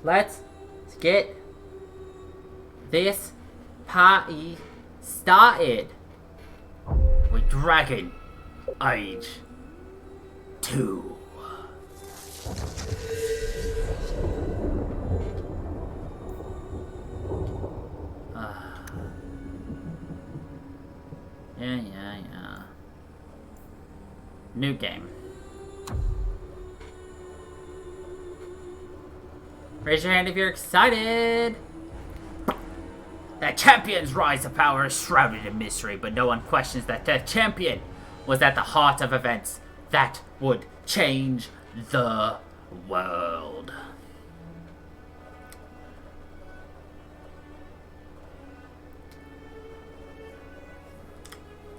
Let's get this party started with Dragon Age 2. Yeah. New game. Raise your hand if you're excited! That champion's rise to power is shrouded in mystery, but no one questions that the champion was at the heart of events that would change the world.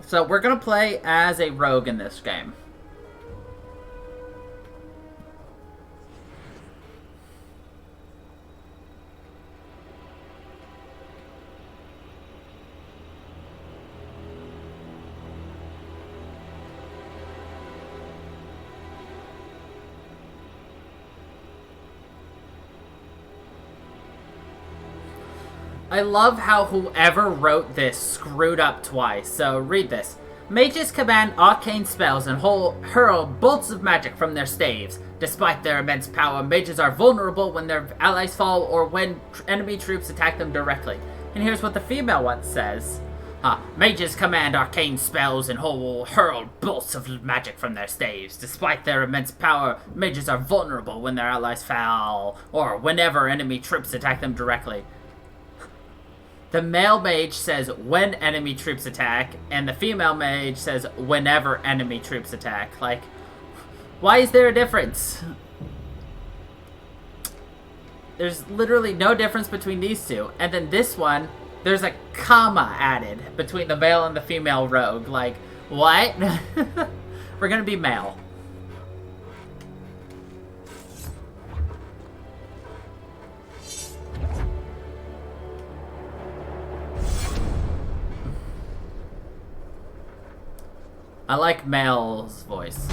So we're gonna play as a rogue in this game. I love how whoever wrote this screwed up twice, so read this. Mages command arcane spells and hurl bolts of magic from their staves. Despite their immense power, mages are vulnerable when their allies fall or when enemy troops attack them directly. And here's what the female one says. Mages command arcane spells and hurl bolts of magic from their staves. Despite their immense power, mages are vulnerable when their allies fall or whenever enemy troops attack them directly. The male mage says when enemy troops attack, and the female mage says whenever enemy troops attack. Like, why is there a difference? There's literally no difference between these two. And then this one, there's a comma added between the male and the female rogue. Like, what? We're gonna be male. I like Mel's voice.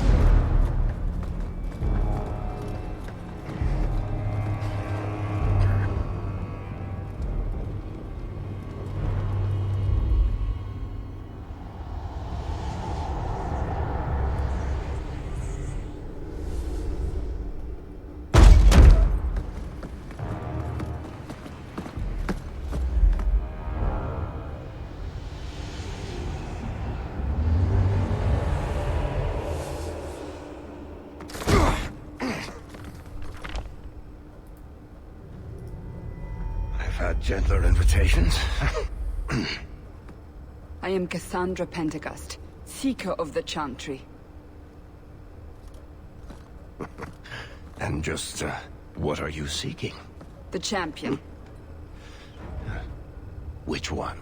Gentler invitations. I am Cassandra Pentecost, Seeker of the Chantry. And just, what are you seeking? The champion. Which one?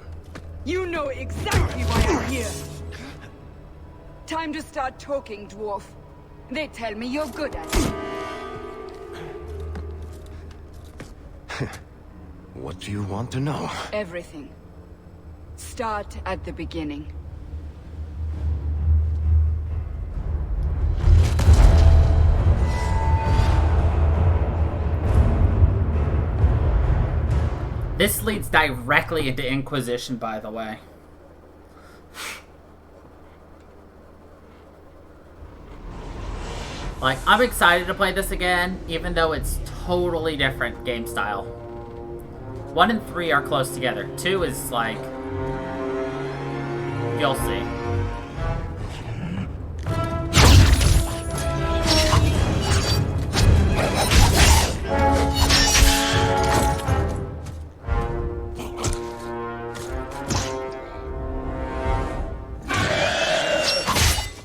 You know exactly why I'm here! Time to start talking, dwarf. They tell me you're good at it. What do you want to know? Everything. Start at the beginning. This leads directly into Inquisition, by the way. Like, I'm excited to play this again, even though it's totally different game style. 1 and 3 are close together. 2 is like... You'll see.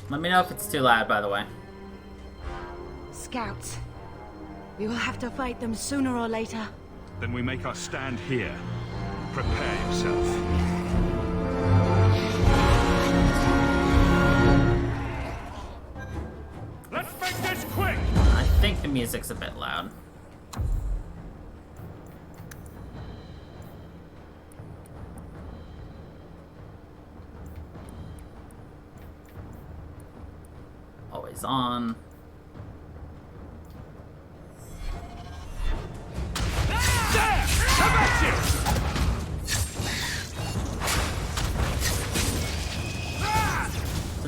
Let me know if it's too loud, by the way. Scouts. We will have to fight them sooner or later. Then we make our stand here. Prepare yourself. Let's make this quick! I think the music's a bit loud. Always on.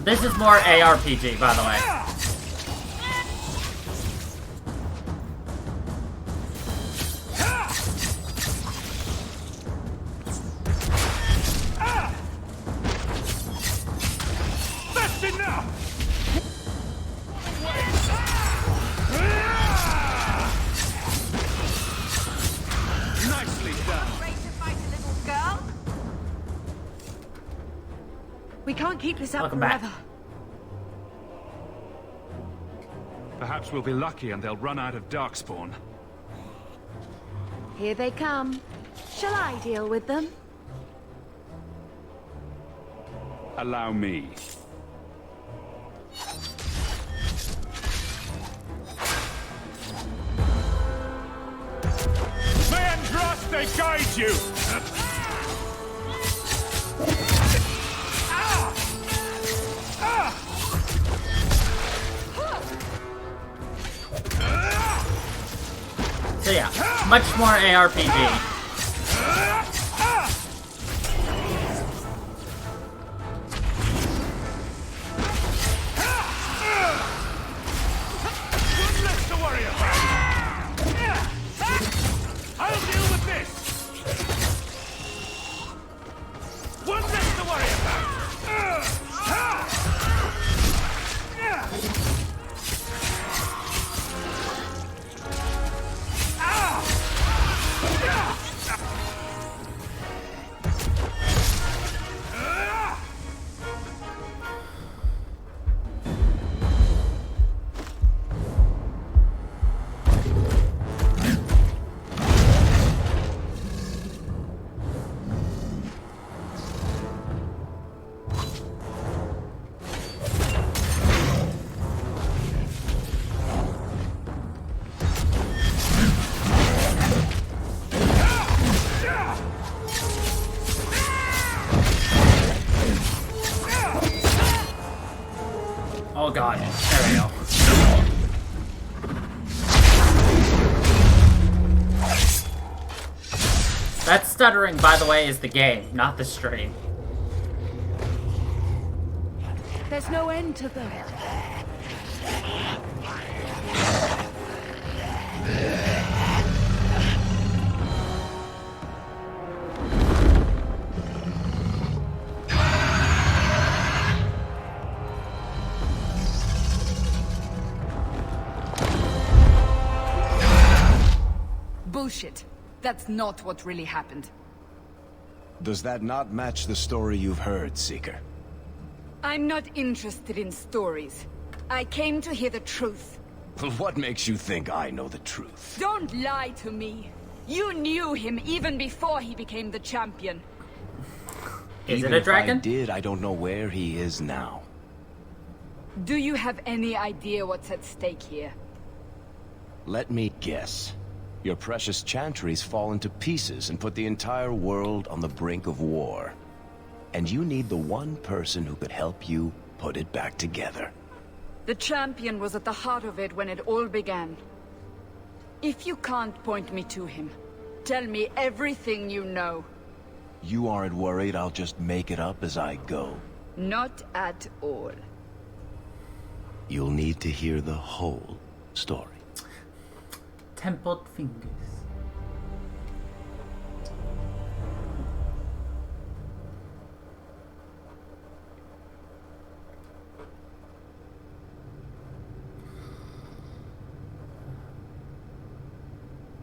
This is more ARPG, by the way. That's enough! Nicely done. Ready to fight a little girl? We can't keep this up Welcome back. forever. Perhaps we'll be lucky and they'll run out of Darkspawn. Here they come. Shall I deal with them? Allow me. May Andraste guide you! So yeah, much more ARPG. One less to worry about. I'll deal with this. One less to worry about. Oh god, there we go. That stuttering, by the way, is the game, not the stream. There's no end to them. Bullshit. That's not what really happened. Does that not match the story you've heard, Seeker? I'm not interested in stories. I came to hear the truth. Well, what makes you think I know the truth? Don't lie to me. You knew him even before he became the champion. Is Even it a if dragon? I did, I don't know where he is now. Do you have any idea what's at stake here? Let me guess. Your precious chantries fallen to pieces and put the entire world on the brink of war. And you need the one person who could help you put it back together. The champion was at the heart of it when it all began. If you can't point me to him, tell me everything you know. You aren't worried I'll just make it up as I go? Not at all. You'll need to hear the whole story. Templed fingers.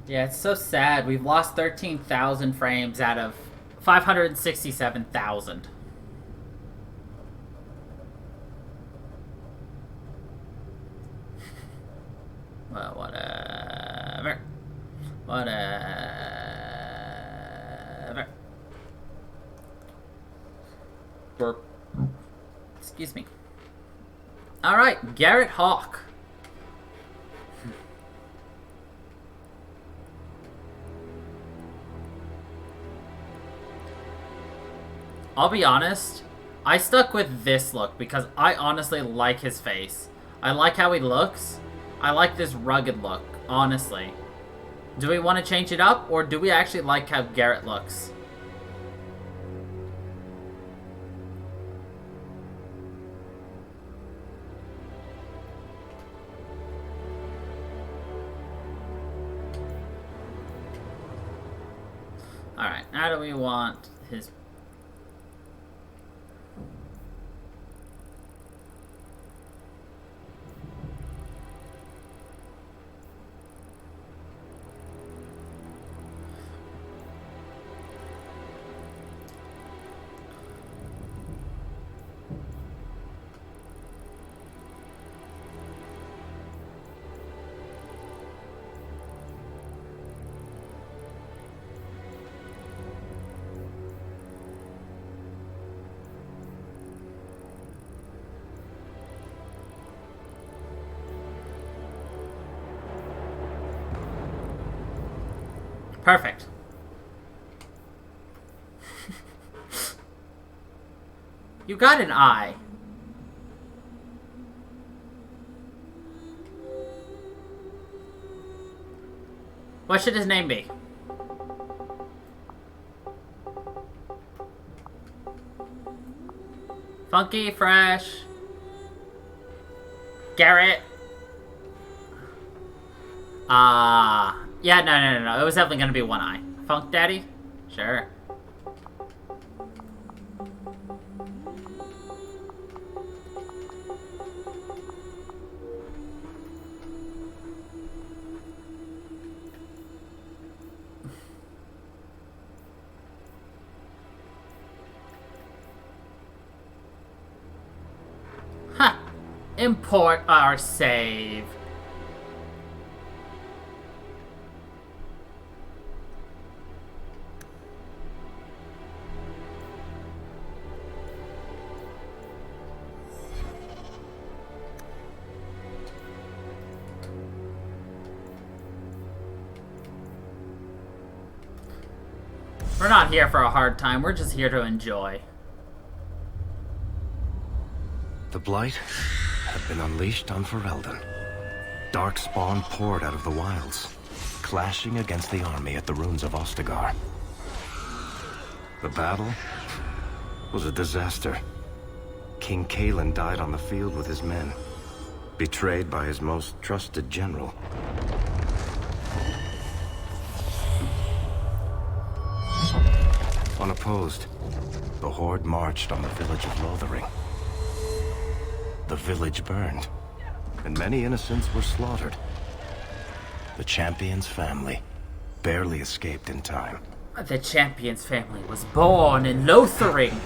Yeah, it's so sad. We've lost 13,000 frames out of 567,000. Well, whatever. Whatever. Burp. Excuse me. Alright, Garrett Hawk. I'll be honest, I stuck with this look because I honestly like his face. I like how he looks. I like this rugged look, honestly. Do we want to change it up, or do we actually like how Garrett looks? Alright, now do we want his... Perfect. You got an eye. What should his name be? Funky, fresh. Garrett. Yeah, no. It was definitely gonna be one eye. Funk Daddy? Sure. Huh. Import our save. We're not here for a hard time, we're just here to enjoy. The Blight had been unleashed on Ferelden. Darkspawn poured out of the wilds, clashing against the army at the ruins of Ostagar. The battle was a disaster. King Cailan died on the field with his men, betrayed by his most trusted general. Unopposed, the Horde marched on the village of Lothering. The village burned, and many innocents were slaughtered. The Champion's family barely escaped in time. The Champion's family was born in Lothering.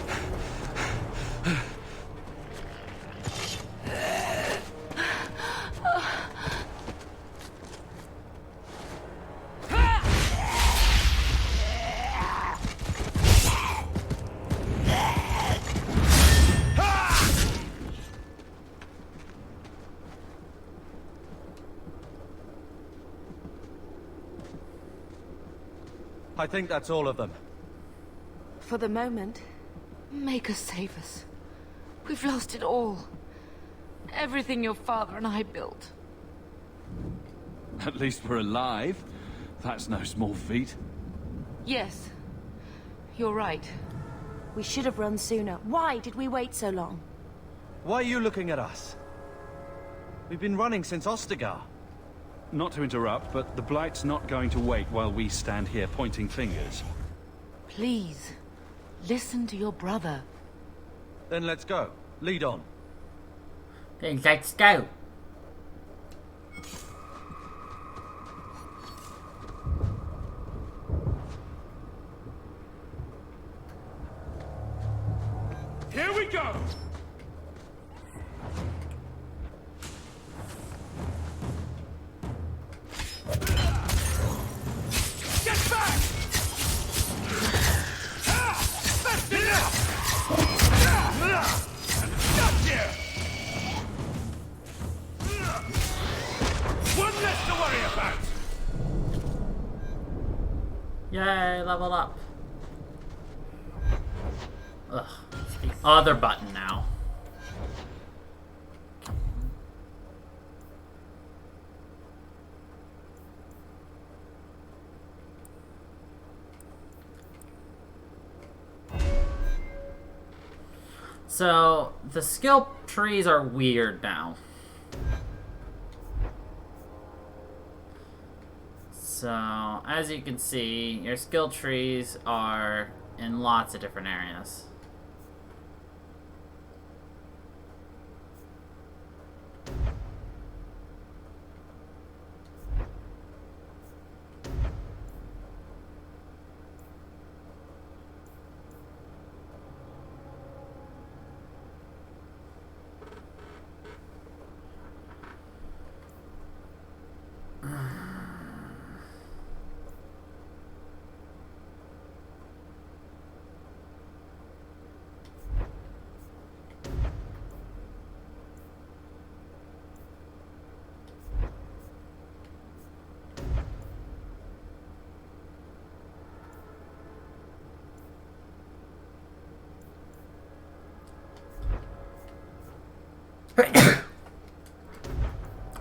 I think that's all of them. For the moment, make us save us. We've lost it all. Everything your father and I built. At least we're alive. That's no small feat. Yes, you're right. We should have run sooner. Why did we wait so long? Why are you looking at us? We've been running since Ostagar. Not to interrupt, but the Blight's not going to wait while we stand here pointing fingers. Please, listen to your brother. Then let's go. Lead on. Then let's go. Here we go! Get back! That's enough! Gotcha! One less to worry about! Yay, leveled up. Ugh, it's the other button now. So, the skill trees are weird now. So, as you can see, your skill trees are in lots of different areas.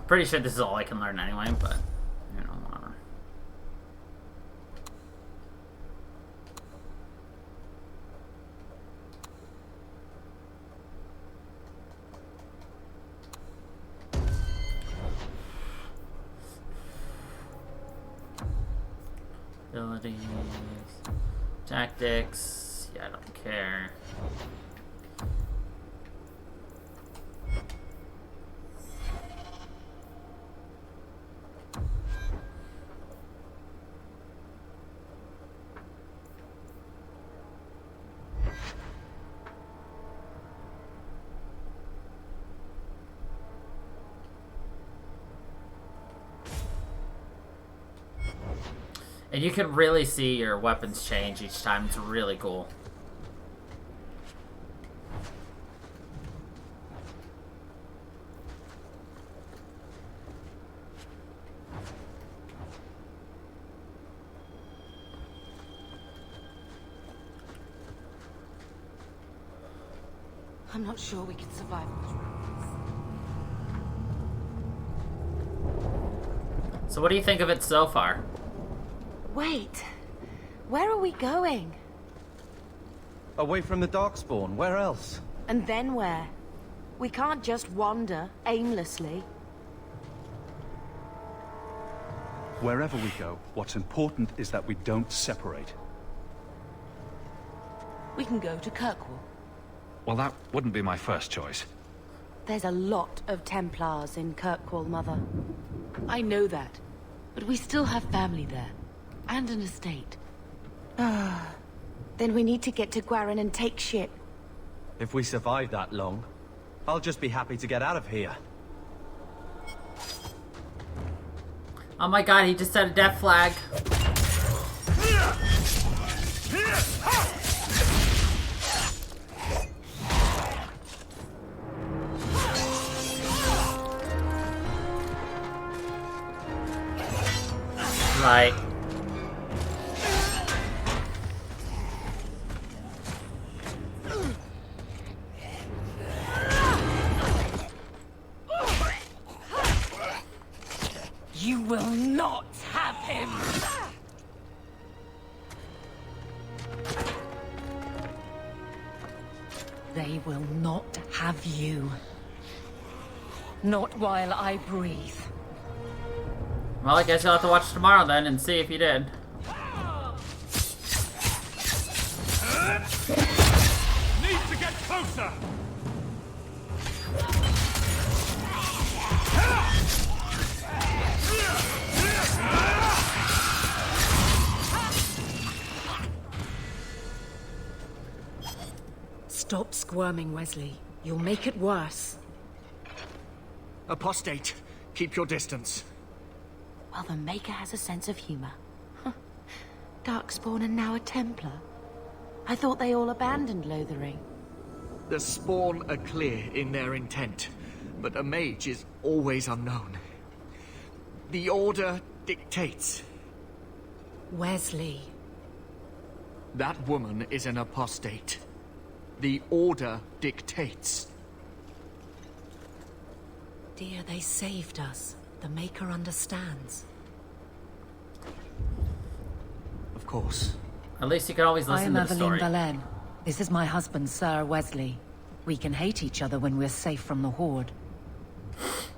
Pretty sure this is all I can learn anyway, but, you know, whatever. Abilities, tactics, yeah, I don't care. And you can really see your weapons change each time. It's really cool. I'm not sure we can survive on this. So what do you think of it so far? Wait, where are we going? Away from the Darkspawn, where else? And then where? We can't just wander aimlessly. Wherever we go, what's important is that we don't separate. We can go to Kirkwall. Well, that wouldn't be my first choice. There's a lot of Templars in Kirkwall, Mother. I know that, but we still have family there. And an estate. Then we need to get to Guarin and take ship. If we survive that long, I'll just be happy to get out of here. Oh my god, he just set a death flag. Right. You will not have him! They will not have you. Not while I breathe. Well, I guess you'll have to watch tomorrow then and see if you did. Need to get closer! Stop squirming, Wesley. You'll make it worse. Apostate, keep your distance. Well, the Maker has a sense of humor. Darkspawn and now a Templar. I thought they all abandoned Lothering. The Spawn are clear in their intent, but a mage is always unknown. The Order dictates. Wesley. That woman is an apostate. The Order dictates. Dear, they saved us. The Maker understands. Of course. At least you can always listen to the story. Valen. This is my husband, Sir Wesley. We can hate each other when we're safe from the Horde.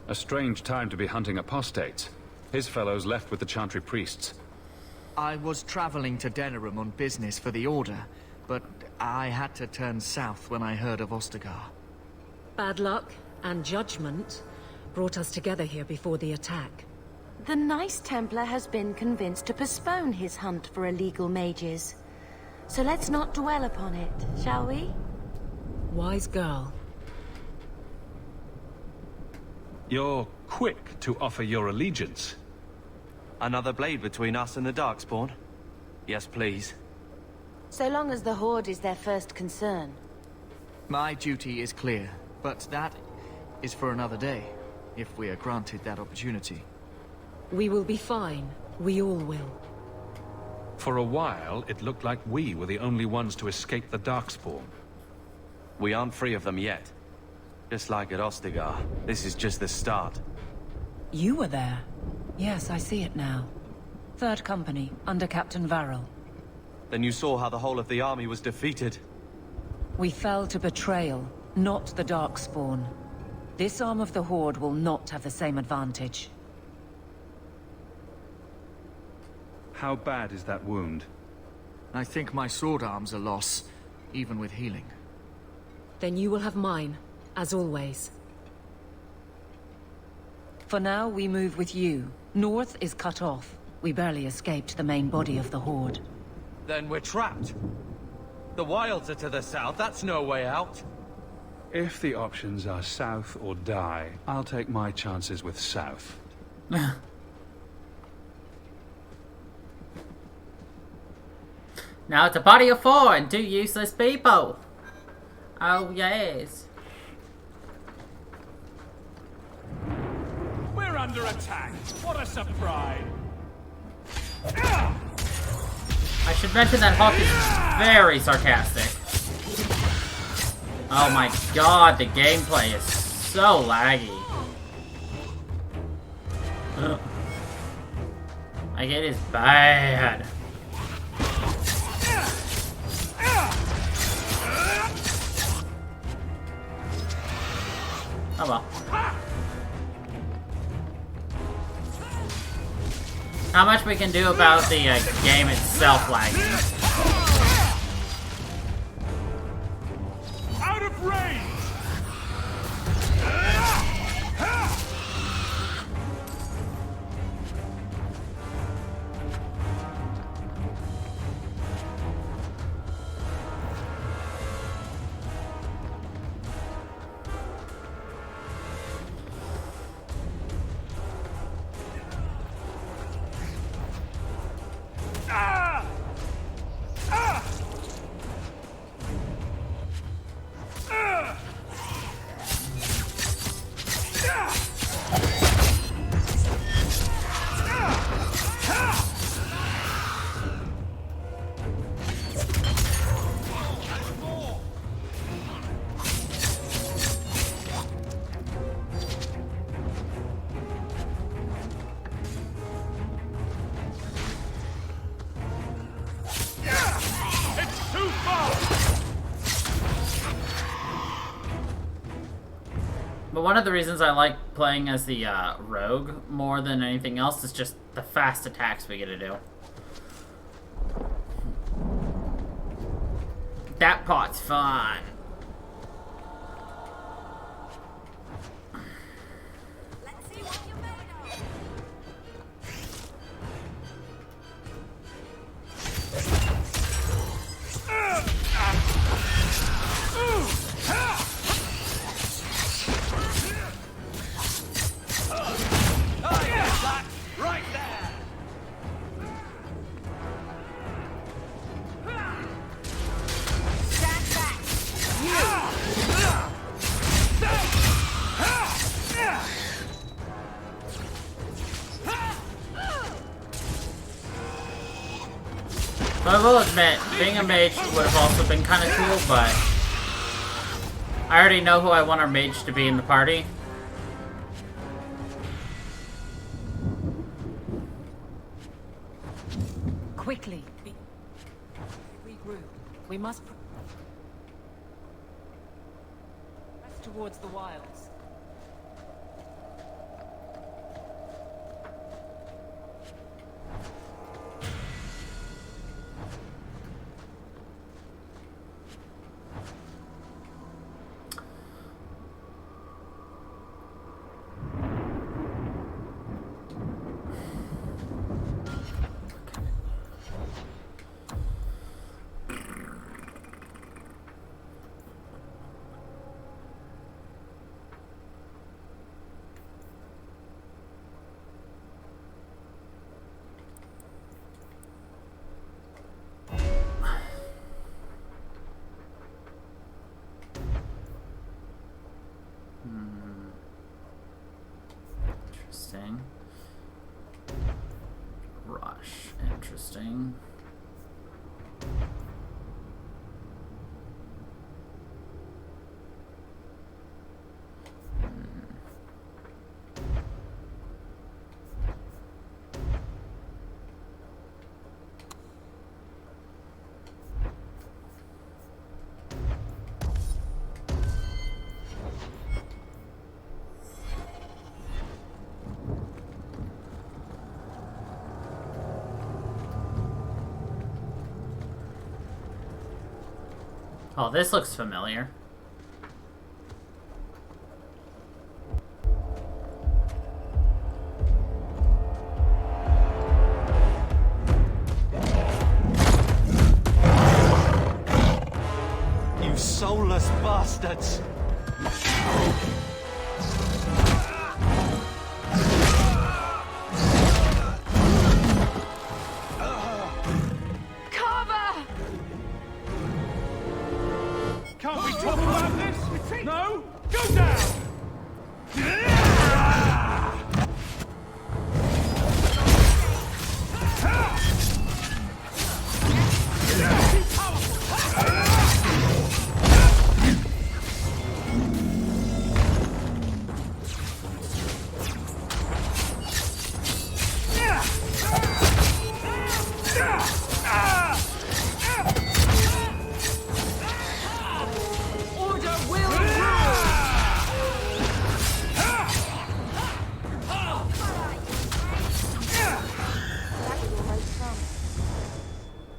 A strange time to be hunting apostates. His fellows left with the Chantry priests. I was traveling to Denerim on business for the Order, but I had to turn south when I heard of Ostagar. Bad luck and judgment brought us together here before the attack. The nice Templar has been convinced to postpone his hunt for illegal mages. So let's not dwell upon it, shall we? Wise girl. You're quick to offer your allegiance. Another blade between us and the Darkspawn? Yes, please. So long as the Horde is their first concern. My duty is clear, but that is for another day, if we are granted that opportunity. We will be fine. We all will. For a while, it looked like we were the only ones to escape the Darkspawn. We aren't free of them yet. Just like at Ostagar, this is just the start. You were there. Yes, I see it now. Third Company, under Captain Varrel. Then you saw how the whole of the army was defeated. We fell to betrayal, not the Darkspawn. This arm of the Horde will not have the same advantage. How bad is that wound? I think my sword arm's a loss, even with healing. Then you will have mine, as always. For now, we move with you. North is cut off. We barely escaped the main body of the Horde. Then we're trapped. The wilds are to the south, that's no way out. If the options are south or die, I'll take my chances with south. Now it's a party of 4 and 2 useless people. Oh yes. We're under attack. What a surprise. I should mention that Hawk is very sarcastic. Oh my god, the gameplay is so laggy. Like, it is bad. Oh well. Not much we can do about the game itself lagging. Out of range. But one of the reasons I like playing as the rogue more than anything else is just the fast attacks we get to do. That part's fun. Let's see what you're made of. Right there! Stand back. But I will admit, being a mage would have also been kind of cool, but I already know who I want our mage to be in the party. Quickly. Regroup. We must press towards the wilds. Interesting. Oh, this looks familiar. You soulless bastards! Can't we talk about this? No? Go down!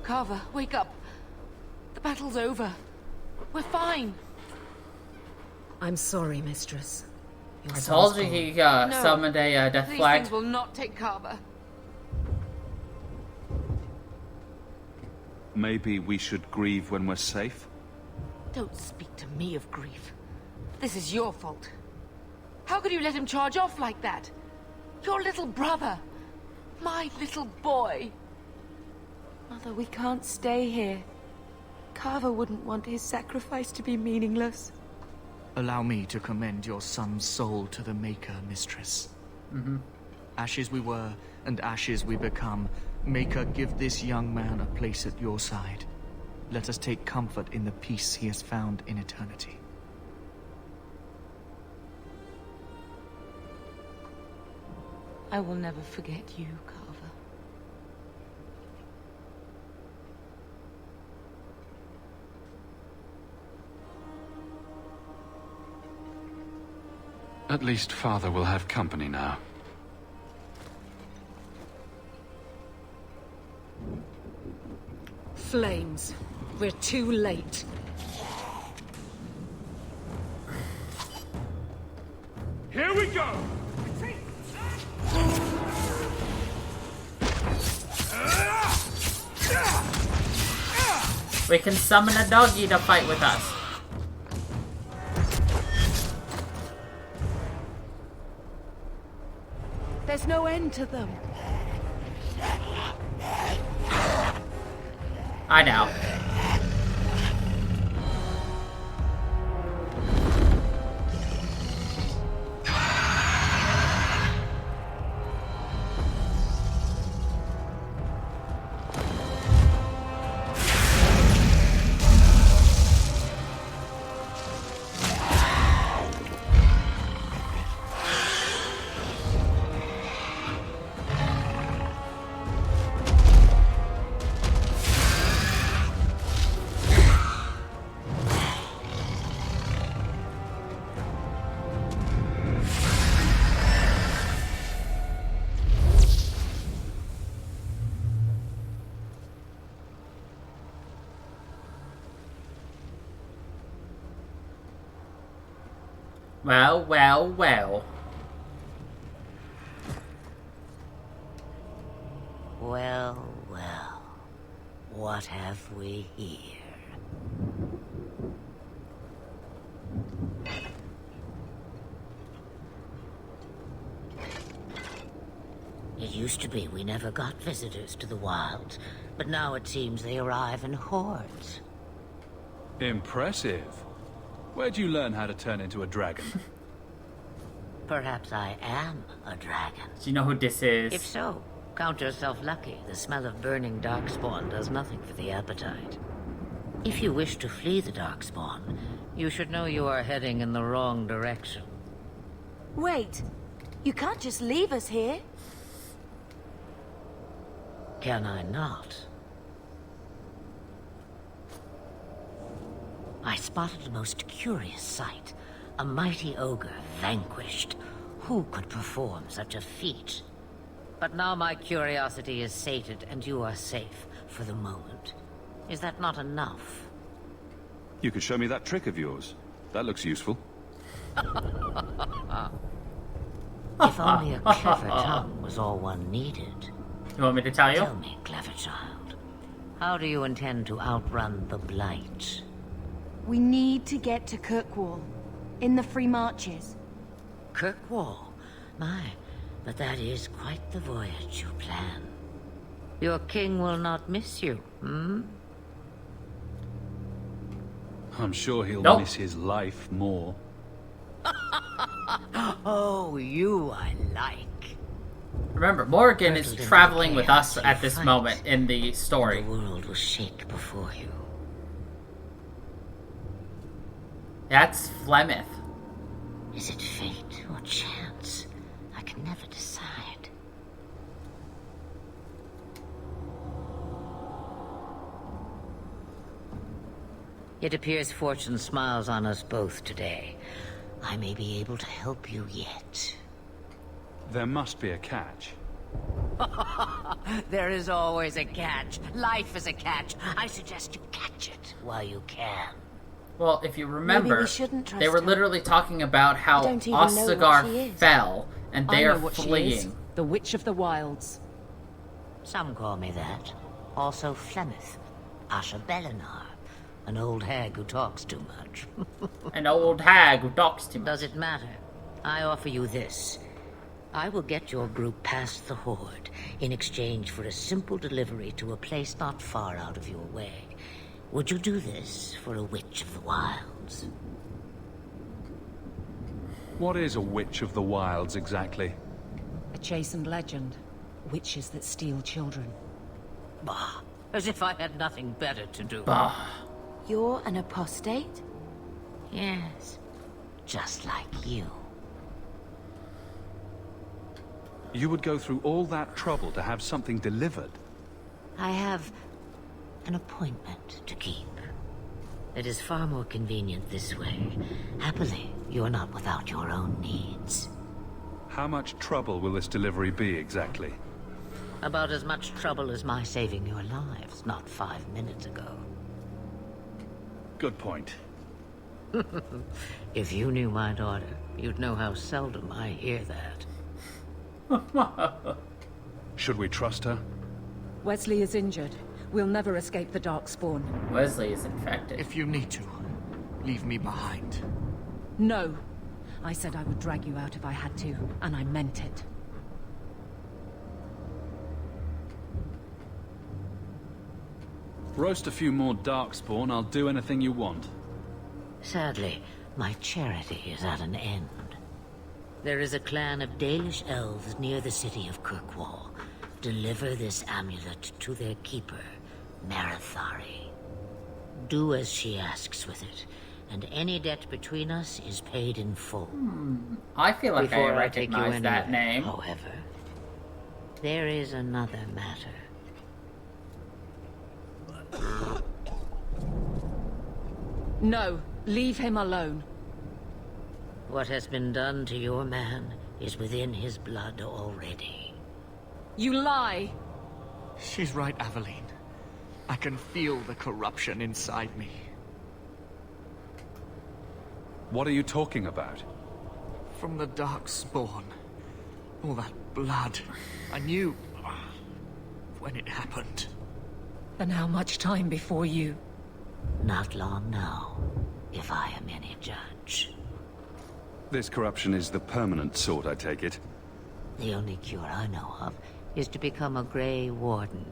Carver, wake up. The battle's over. We're fine. I'm sorry, Mistress. Your I son's told you gone. he No. summoned a death These flag. things will not take Carver. Maybe we should grieve when we're safe? Don't speak to me of grief. This is your fault. How could you let him charge off like that? Your little brother. My little boy. Mother, we can't stay here. Carver wouldn't want his sacrifice to be meaningless. Allow me to commend your son's soul to the Maker, Mistress. Ashes we were, and ashes we become. Maker, give this young man a place at your side. Let us take comfort in the peace he has found in eternity. I will never forget you, Carver. At least Father will have company now. Flames. We're too late. Here we go! We can summon a doggy to fight with us. There's no end to them. I know. Well, well, well. Well, well. What have we here? It used to be we never got visitors to the wilds, but now it seems they arrive in hordes. Impressive. Where'd you learn how to turn into a dragon? Perhaps I am a dragon. Do you know who this is? If so, Count yourself lucky. The smell of burning darkspawn does nothing for the appetite. If you wish to flee the darkspawn, you should know you are heading in the wrong direction. Wait, you can't just leave us here. Can I not? I spotted a most curious sight. A mighty ogre vanquished. Who could perform such a feat? But now my curiosity is sated and you are safe for the moment. Is that not enough? You could show me that trick of yours. That looks useful. If only a clever tongue was all one needed. You want me to tell you? Tell me, clever child. How do you intend to outrun the Blight? We need to get to Kirkwall, in the Free Marches. Kirkwall? My, but that is quite the voyage you plan. Your king will not miss you, hmm? I'm sure he'll Nope. miss his life more. Oh, you I like. Remember, Morgan is Hurtled into traveling the with chaos us you at this fight. moment in the story. The world will shake before you. That's Flemeth. Is it fate or chance? I can never decide. It appears fortune smiles on us both today. I may be able to help you yet. There must be a catch. There is always a catch. Life is a catch. I suggest you catch it while you can. Well, if you remember, we shouldn't trust they were her. literally talking about how I don't even know what she Ostagar is. fell, and they I are know what she is. fleeing. The Witch of the Wilds. Some call me that. Also Flemeth. Asha Belinar. An old hag who talks too much. An old hag who talks too much. Does it matter? I offer you this. I will get your group past the Horde in exchange for a simple delivery to a place not far out of your way. Would you do this for a Witch of the Wilds? What is a Witch of the Wilds exactly? A chastened legend. Witches that steal children. Bah, as if I had nothing better to do. Bah. You're an apostate? Yes, just like you. You would go through all that trouble to have something delivered? I have an appointment to keep. It is far more convenient this way. Happily, you're not without your own needs. How much trouble will this delivery be exactly? About as much trouble as my saving your lives not 5 minutes ago. Good point. If you knew my daughter, you'd know how seldom I hear that. Should we trust her? Wesley is injured. We'll never escape the Darkspawn. Wesley is infected. If you need to, leave me behind. No. I said I would drag you out if I had to, and I meant it. Roast a few more Darkspawn, I'll do anything you want. Sadly, my charity is at an end. There is a clan of Dalish elves near the city of Kirkwall. Deliver this amulet to their keeper, Marathari. Do as she asks with it, and any debt between us is paid in full. I feel like Before I take you recognize that anywhere, name. However, there is another matter. No, leave him alone. What has been done to your man is within his blood already. You lie! She's right, Aveline. I can feel the corruption inside me. What are you talking about? From the Darkspawn. All that blood. I knew when it happened. And how much time before you? Not long now, if I am any judge. This corruption is the permanent sort, I take it. The only cure I know of is to become a Grey Warden.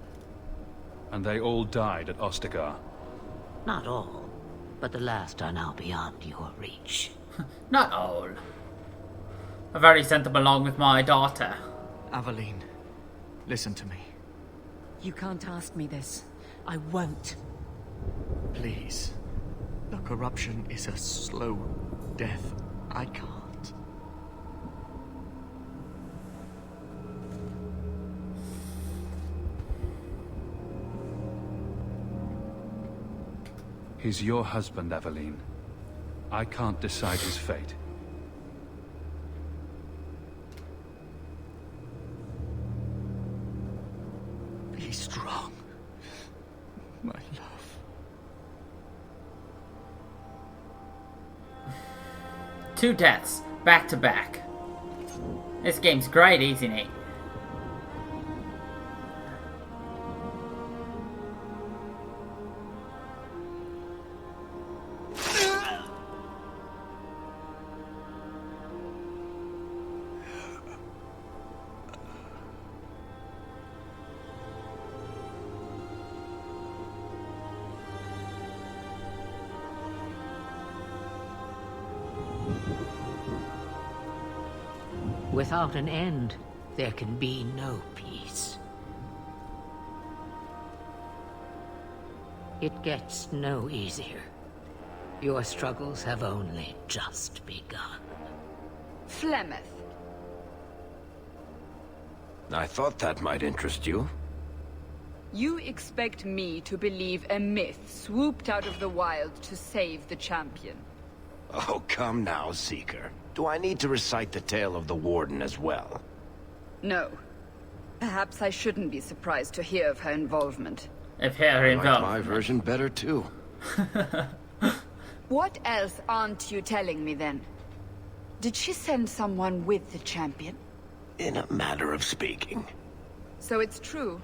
And they all died at Ostagar. Not all, but the last are now beyond your reach. Not all. I've already sent them along with my daughter. Aveline, Listen to me. You can't ask me this. I won't. Please. The corruption is a slow death. I can't. He's your husband, Eveline. I can't decide his fate. Be strong, my love. Two deaths, back to back. This game's great, isn't it? Without an end, there can be no peace. It gets no easier. Your struggles have only just begun. Flemeth. I thought that might interest you. You expect me to believe a myth swooped out of the wild to save the champion? Oh, come now, Seeker. Do I need to recite the tale of the Warden as well? No. Perhaps I shouldn't be surprised to hear of her involvement. If her I like involvement. my version better, too. What else aren't you telling me, then? Did she send someone with the champion? In a matter of speaking. So it's true.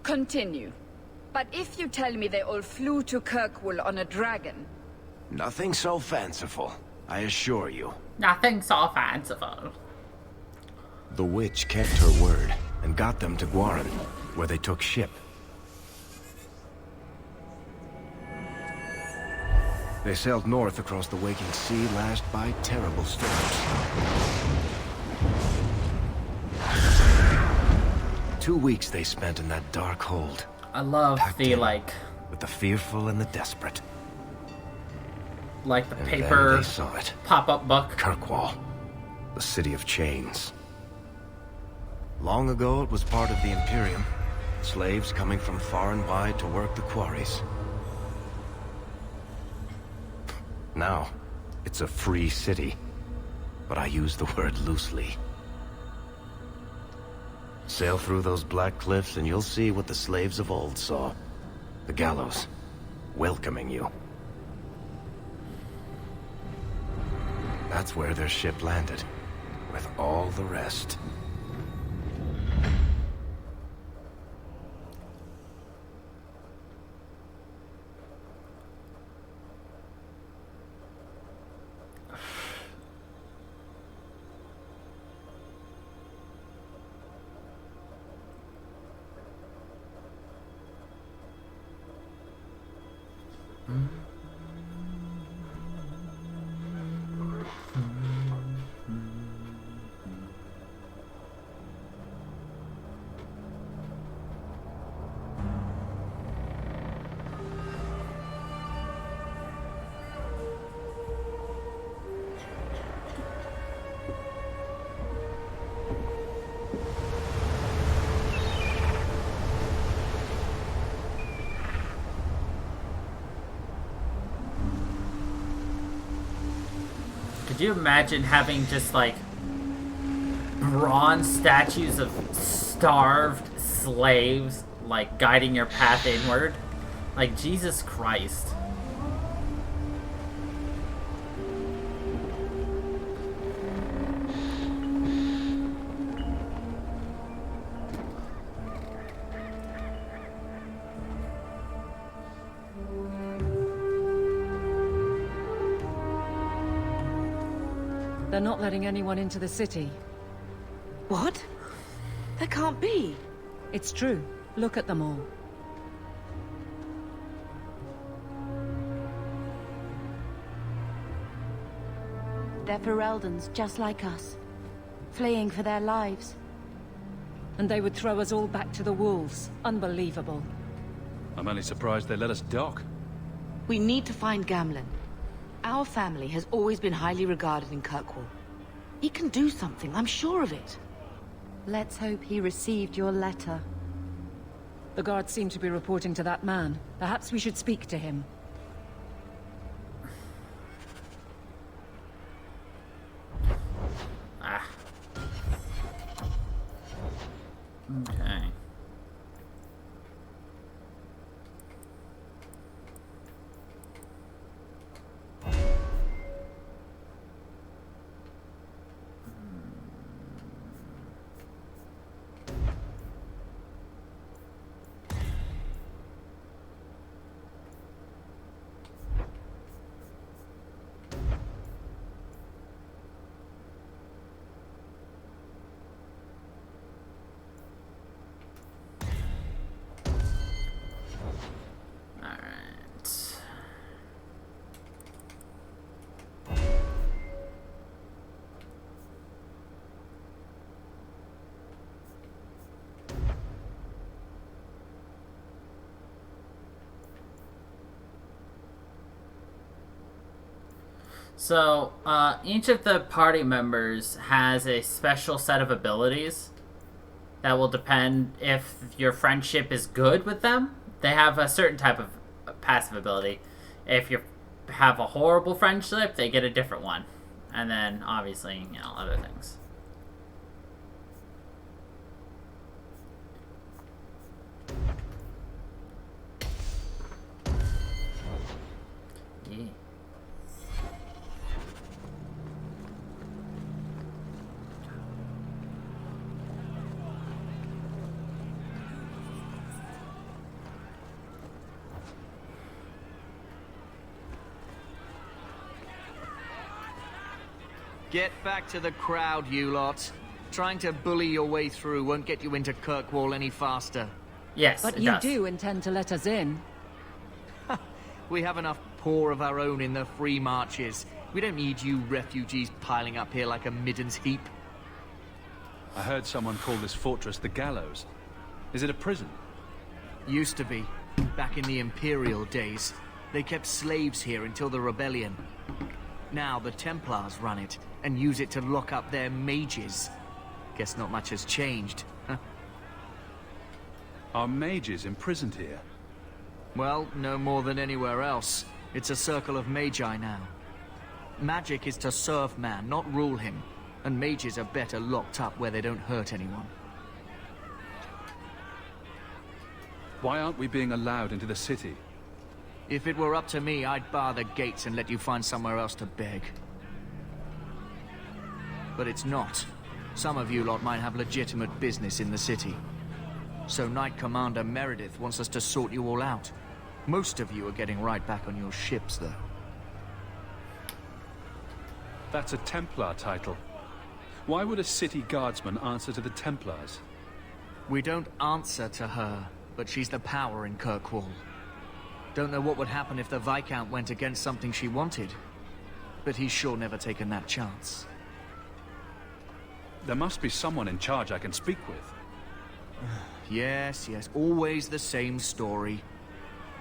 Continue. But if you tell me they all flew to Kirkwall on a dragon... Nothing so fanciful, I assure you. Nothing so fanciful. The witch kept her word and got them to Guaran, where they took ship. They sailed north across the waking sea, lashed by terrible storms. 2 weeks they spent in that dark hold. I love the, with the fearful and the desperate. Like the And paper then they saw it. pop-up book. Kirkwall, the city of chains. Long ago it was part of the Imperium. Slaves coming from far and wide to work the quarries. Now, it's a free city. But I use the word loosely. Sail through those black cliffs and you'll see what the slaves of old saw. The gallows, welcoming you. That's where their ship landed, with all the rest. Could you imagine having just like bronze statues of starved slaves like guiding your path inward? Like, Jesus Christ. They're not letting anyone into the city. What? That can't be. It's true. Look at them all. They're Fereldans, just like us. Fleeing for their lives. and they would throw us all back to the wolves. Unbelievable. I'm only surprised they let us dock. We need to find Gamlen. Our family has always been highly regarded in Kirkwall. He can do something, I'm sure of it. Let's hope he received your letter. The guards seem to be reporting to that man. Perhaps we should speak to him. Ah. Okay. So, each of the party members has a special set of abilities that will depend if your friendship is good with them. They have a certain type of passive ability. If you have a horrible friendship, they get a different one. And then, obviously, you know, other things. Yeah. Get back to the crowd, you lot. Trying to bully your way through won't get you into Kirkwall any faster. Yes, but you do intend to let us in. We have enough poor of our own in the free marches. We don't need you refugees piling up here like a middens heap. I heard someone call this fortress the Gallows. Is it a prison? Used to be. Back in the Imperial days. They kept slaves here until the rebellion. Now the Templars run it, and use it to lock up their mages. Guess not much has changed, huh? Are mages imprisoned here? Well, no more than anywhere else. It's a circle of magi now. Magic is to serve man, not rule him. And mages are better locked up where they don't hurt anyone. Why aren't we being allowed into the city? If it were up to me, I'd bar the gates and let you find somewhere else to beg. But it's not. Some of you lot might have legitimate business in the city. So Knight Commander Meredith wants us to sort you all out. Most of you are getting right back on your ships, though. That's a Templar title. Why would a city guardsman answer to the Templars? We don't answer to her, but she's the power in Kirkwall. Don't know what would happen if the Viscount went against something she wanted. But he's sure never taken that chance. There must be someone in charge I can speak with. Yes, always the same story.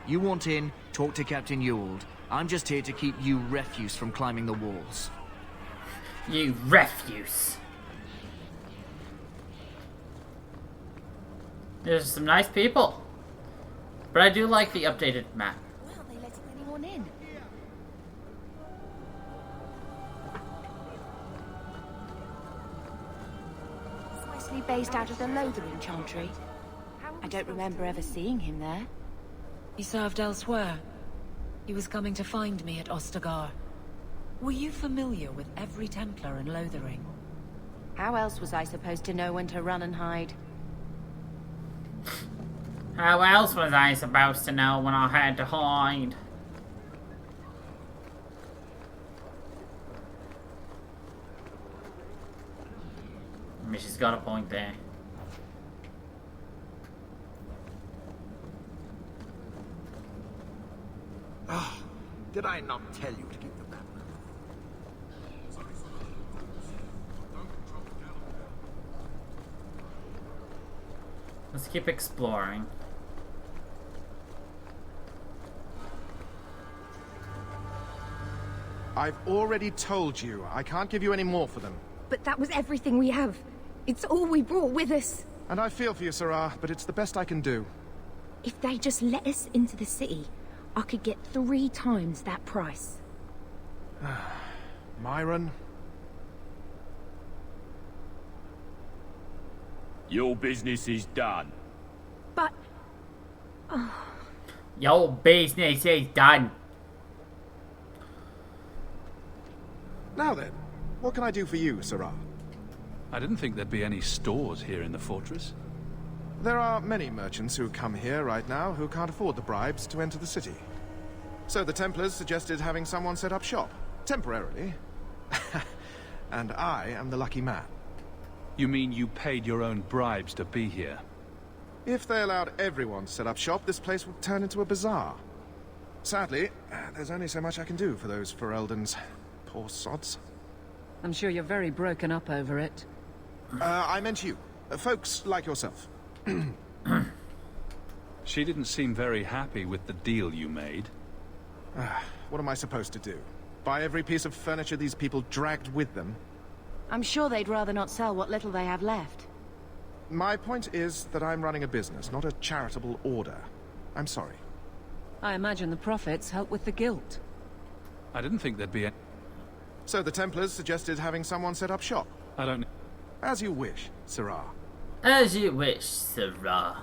You want in, talk to Captain Ewald. I'm just here to keep you refuse from climbing the walls. You refuse. There's some nice people. But I do like the updated map. Well, they letting anyone in. Precisely based out of the Lothering Chantry. I don't remember ever seeing him there. He served elsewhere. He was coming to find me at Ostagar. Were you familiar with every Templar in Lothering? How else was I supposed to know when to run and hide? How else was I supposed to know when I had to hide? I mean, she's got a point there. Oh, did I not tell you to keep the map? Let's keep exploring. I've already told you, I can't give you any more for them. But that was everything we have. It's all we brought with us. And I feel for you, Sarah, but it's the best I can do. If they just let us into the city, I could get 3 times that price. Myron? Your business is done. But... Your business is done. Now then, what can I do for you, Sarah? I didn't think there'd be any stores here in the fortress. There are many merchants who come here right now who can't afford the bribes to enter the city. So the Templars suggested having someone set up shop, temporarily. And I am the lucky man. You mean you paid your own bribes to be here? If they allowed everyone to set up shop, this place would turn into a bazaar. Sadly, there's only so much I can do for those Fereldans. Poor sods. I'm sure you're very broken up over it. I meant you. Folks like yourself. She didn't seem very happy with the deal you made. What am I supposed to do? Buy every piece of furniture these people dragged with them? I'm sure they'd rather not sell what little they have left. My point is that I'm running a business, not a charitable order. I'm sorry. I imagine the profits help with the guilt. I didn't think there'd be a... So the Templars suggested having someone set up shop. I don't... As you wish, Sarah. As you wish, Sarah.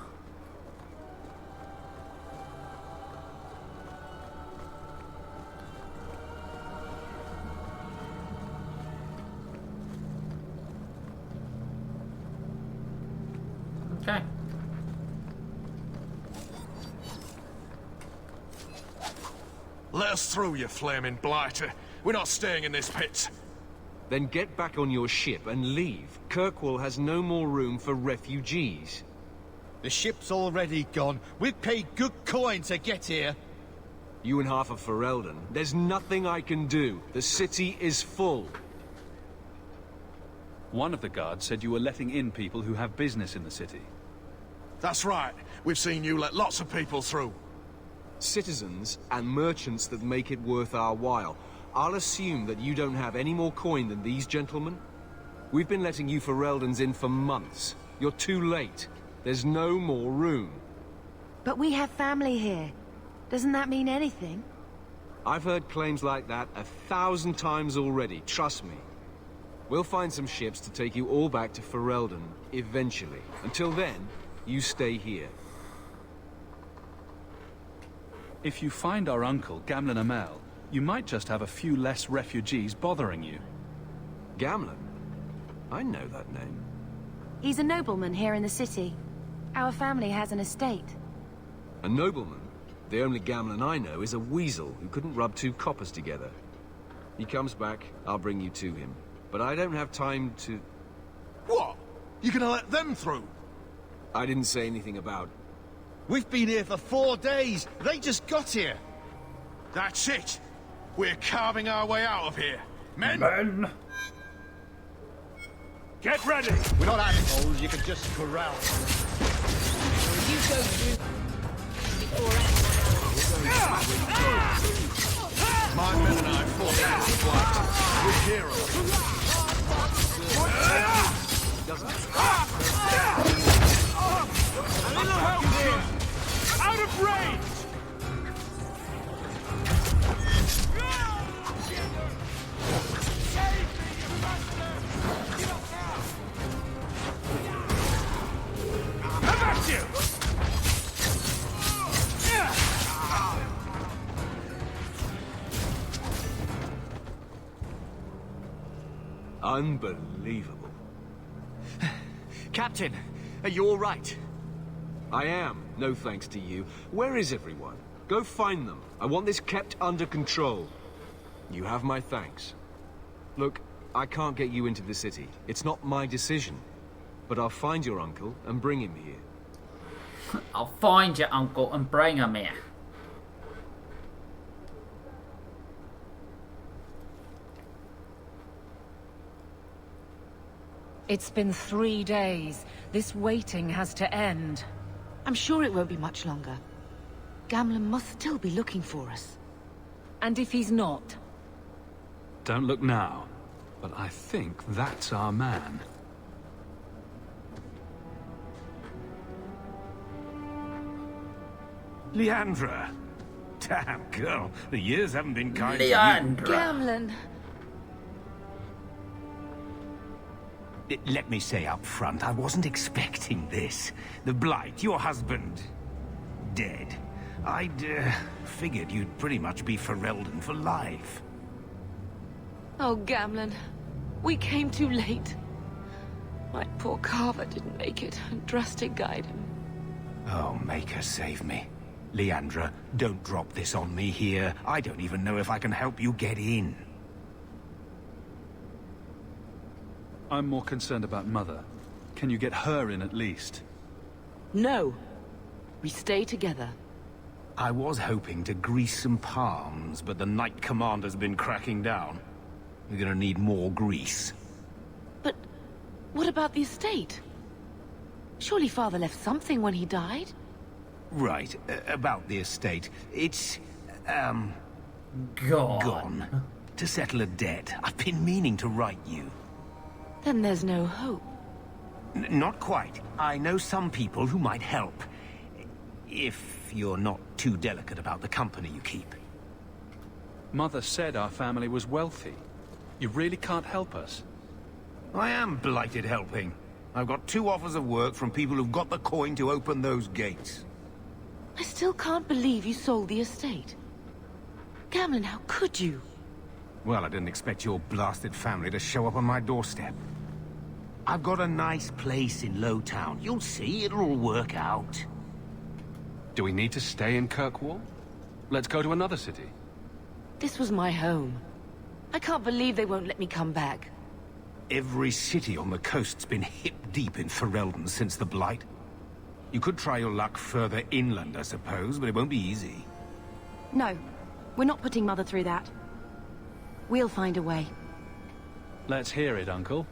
Okay. Let us through, you flaming blighter. We're not staying in this pit. Then get back on your ship and leave. Kirkwall has no more room for refugees. The ship's already gone. We've paid good coin to get here. You and half of Ferelden. There's nothing I can do. The city is full. One of the guards said you were letting in people who have business in the city. That's right. We've seen you let lots of people through. Citizens and merchants that make it worth our while. I'll assume that you don't have any more coin than these gentlemen. We've been letting you Fereldans in for months. You're too late. There's no more room. But we have family here. Doesn't that mean anything? I've heard claims like that 1,000 times already, trust me. We'll find some ships to take you all back to Ferelden, eventually. Until then, you stay here. If you find our uncle, Gamlen Amel, you might just have a few less refugees bothering you. Gamlen? I know that name. He's a nobleman here in the city. Our family has an estate. A nobleman? The only Gamlen I know is a weasel who couldn't rub 2 coppers together. He comes back, I'll bring you to him. But I don't have time to... What? You gonna let them through? I didn't say anything about... We've been here for 4 days. They just got here. That's it. We're carving our way out of here. Men! Men! Get ready! We're not animals, you can just corral. You go through before My men and I fought against blight. We're heroes. Out of range! Unbelievable. Captain, are you all right? I am, no thanks to you. Where is everyone? Go find them. I want this kept under control. You have my thanks. Look, I can't get you into the city. It's not my decision. But I'll find your uncle and bring him here. I'll find your uncle and bring him here. It's been 3 days. This waiting has to end. I'm sure it won't be much longer. Gamlen must still be looking for us. And if he's not? Don't look now, but I think that's our man. Leandra! Damn, girl, the years haven't been kind Leandra. to you. Gamlen. Let me say up front, I wasn't expecting this. The Blight, your husband, dead. I'd figured you'd pretty much be Ferelden for life. Oh, Gamlen. We came too late. My poor Carver didn't make it, and Drastic guide him. Oh, Maker, save me. Leandra, don't drop this on me here. I don't even know if I can help you get in. I'm more concerned about Mother. Can you get her in at least? No. We stay together. I was hoping to grease some palms, but the Knight Commander's been cracking down. We're gonna need more grease. But what about the estate? Surely Father left something when he died? Right, about the estate. It's, Gone. To settle a debt. I've been meaning to write you. Then there's no hope. Not quite. I know some people who might help. If you're not too delicate about the company you keep. Mother said our family was wealthy. You really can't help us? I am blighted helping. I've got 2 offers of work from people who've got the coin to open those gates. I still can't believe you sold the estate. Gamlen, how could you? Well, I didn't expect your blasted family to show up on my doorstep. I've got a nice place in Lowtown. You'll see, it'll all work out. Do we need to stay in Kirkwall? Let's go to another city. This was my home. I can't believe they won't let me come back. Every city on the coast's been hip-deep in Ferelden since the Blight. You could try your luck further inland, I suppose, but it won't be easy. No, we're not putting Mother through that. We'll find a way. Let's hear it, Uncle.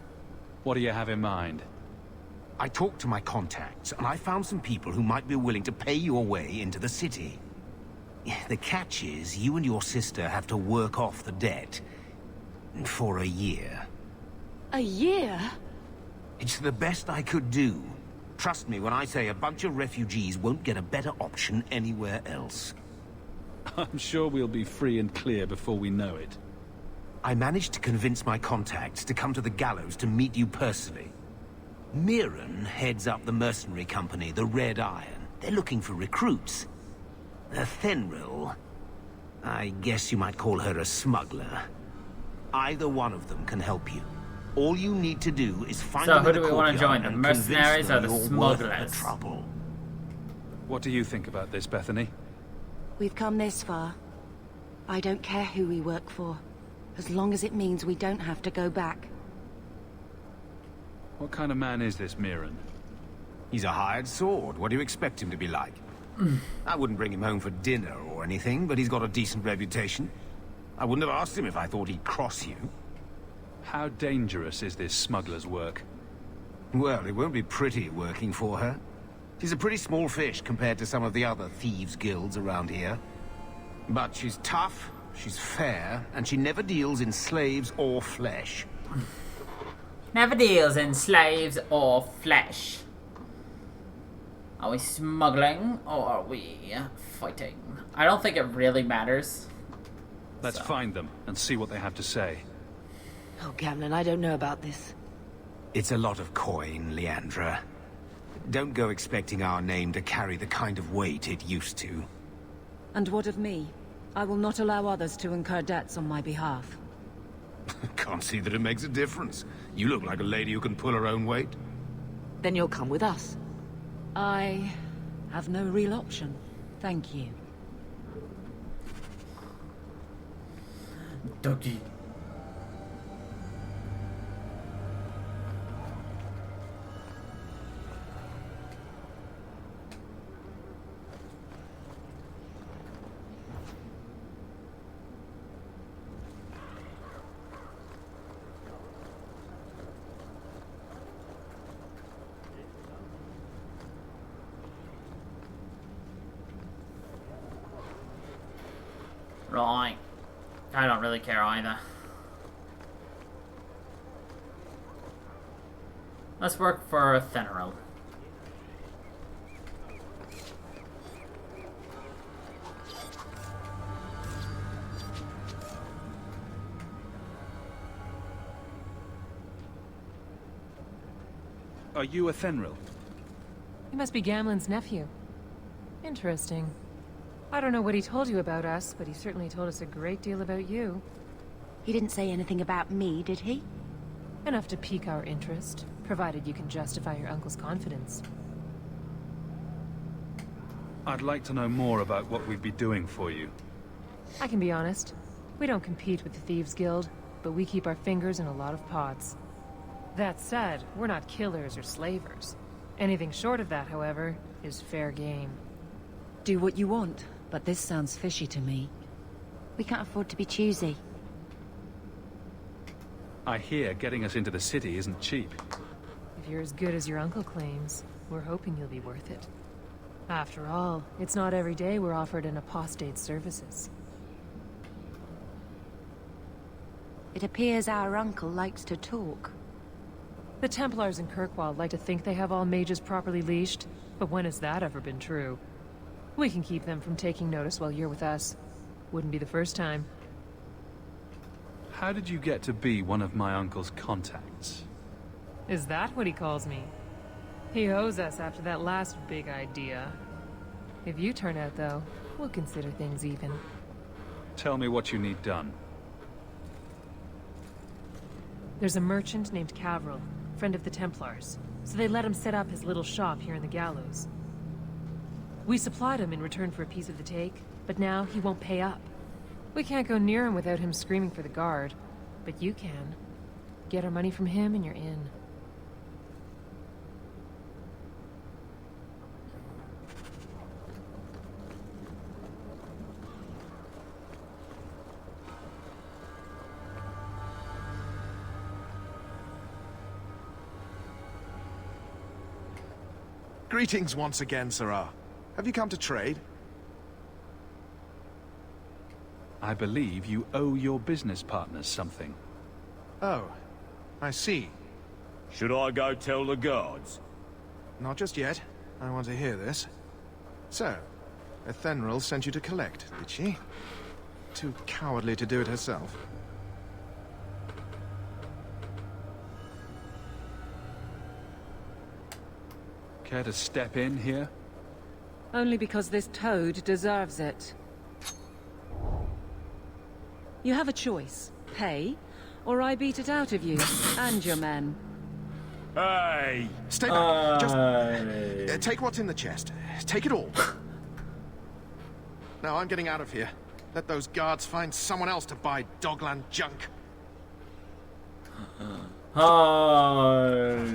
What do you have in mind? I talked to my contacts, and I found some people who might be willing to pay your way into the city. The catch is, you and your sister have to work off the debt. For a year. A year? It's the best I could do. Trust me when I say a bunch of refugees won't get a better option anywhere else. I'm sure we'll be free and clear before we know it. I managed to convince my contacts to come to the gallows to meet you personally. Mirren heads up the mercenary company, the Red Iron. They're looking for recruits. Fenrir, I guess you might call her a smuggler. Either one of them can help you. All you need to do is find So them who in do the we want to courtyard join? The and convince mercenaries them or the you're worth smugglers? the trouble. What do you think about this, Bethany? We've come this far. I don't care who we work for, as long as it means we don't have to go back. What kind of man is this Mirren? He's a hired sword. What do you expect him to be like? I wouldn't bring him home for dinner or anything, but he's got a decent reputation. I wouldn't have asked him if I thought he'd cross you. How dangerous is this smuggler's work? Well, it won't be pretty working for her. She's a pretty small fish compared to some of the other thieves' guilds around here. But she's tough, she's fair, and she never deals in slaves or flesh. Never deals in slaves or flesh. Are we smuggling or are we fighting? I don't think it really matters. Let's find them and see what they have to say. Oh, Gamlen, I don't know about this. It's a lot of coin, Leandra. Don't go expecting our name to carry the kind of weight it used to. And what of me? I will not allow others to incur debts on my behalf. Can't see that it makes a difference. You look like a lady who can pull her own weight. Then you'll come with us. I have no real option. Thank you. Doggy. Right. I don't really care either. Let's work for Fenrir. Are you a Fenrir? He must be Gamlen's nephew. Interesting. I don't know what he told you about us, but he certainly told us a great deal about you. He didn't say anything about me, did he? Enough to pique our interest, provided you can justify your uncle's confidence. I'd like to know more about what we'd be doing for you. I can be honest. We don't compete with the Thieves Guild, but we keep our fingers in a lot of pots. That said, we're not killers or slavers. Anything short of that, however, is fair game. Do what you want, but this sounds fishy to me. We can't afford to be choosy. I hear getting us into the city isn't cheap. If you're as good as your uncle claims, we're hoping you'll be worth it. After all, it's not every day we're offered an apostate's services. It appears our uncle likes to talk. The Templars in Kirkwall like to think they have all mages properly leashed, but when has that ever been true? We can keep them from taking notice while you're with us. Wouldn't be the first time. How did you get to be one of my uncle's contacts? Is that what he calls me? He owes us after that last big idea. If you turn out, though, we'll consider things even. Tell me what you need done. There's a merchant named Cavril, friend of the Templars, so they let him set up his little shop here in the Gallows. We supplied him in return for a piece of the take, but now he won't pay up. We can't go near him without him screaming for the guard, but you can. Get our money from him and you're in. Greetings once again, Sirrah. Have you come to trade? I believe you owe your business partners something. Oh, I see. Should I go tell the guards? Not just yet. I want to hear this. So, Ethenril sent you to collect, did she? Too cowardly to do it herself. Care to step in here? Only because this toad deserves it. You have a choice. Pay, or I beat it out of you, and your men. Hey! Stay back. Just take what's in the chest. Take it all. Now I'm getting out of here. Let those guards find someone else to buy Dogland junk. Hi.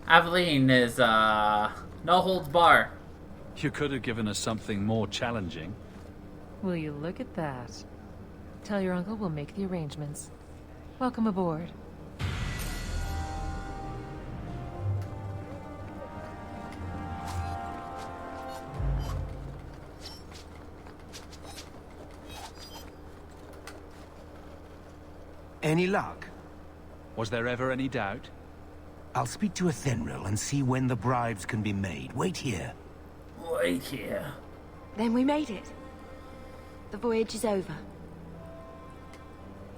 Aveline is, no holds bar. You could have given us something more challenging. Will you look at that? Tell your uncle we'll make the arrangements. Welcome aboard. Any luck? Was there ever any doubt? I'll speak to Ethenril and see when the bribes can be made. Wait here. Wait here. Then we made it. The voyage is over.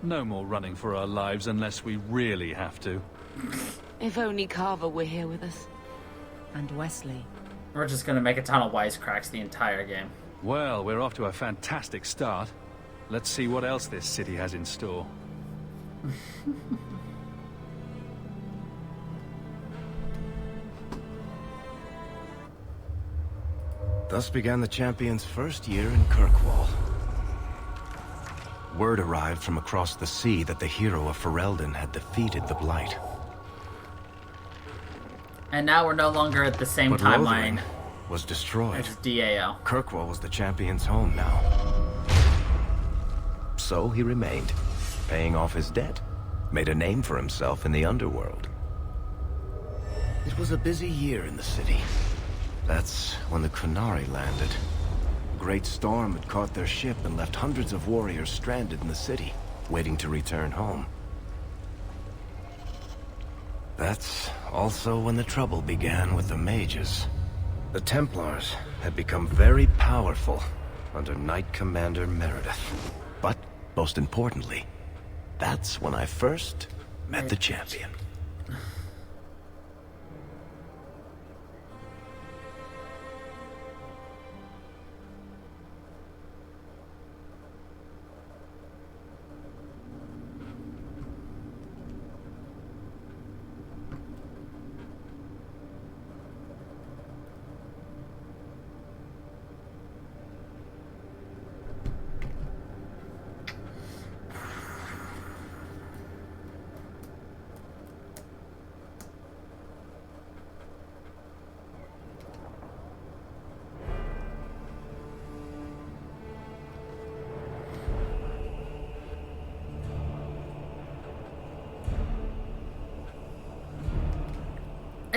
No more running for our lives unless we really have to. If only Carver were here with us. And Wesley. We're just gonna make a ton of wisecracks the entire game. Well, we're off to a fantastic start. Let's see what else this city has in store. Thus began the champion's first year in Kirkwall. Word arrived from across the sea that the hero of Ferelden had defeated the Blight. And now we're no longer at the same But timeline Lothering was destroyed. as DAO. Kirkwall was the champion's home now. So he remained, paying off his debt, made a name for himself in the underworld. It was a busy year in the city. That's when the Qunari landed. A great storm had caught their ship and left hundreds of warriors stranded in the city, waiting to return home. That's also when the trouble began with the mages. The Templars had become very powerful under Knight Commander Meredith. But, most importantly, that's when I first met the champion.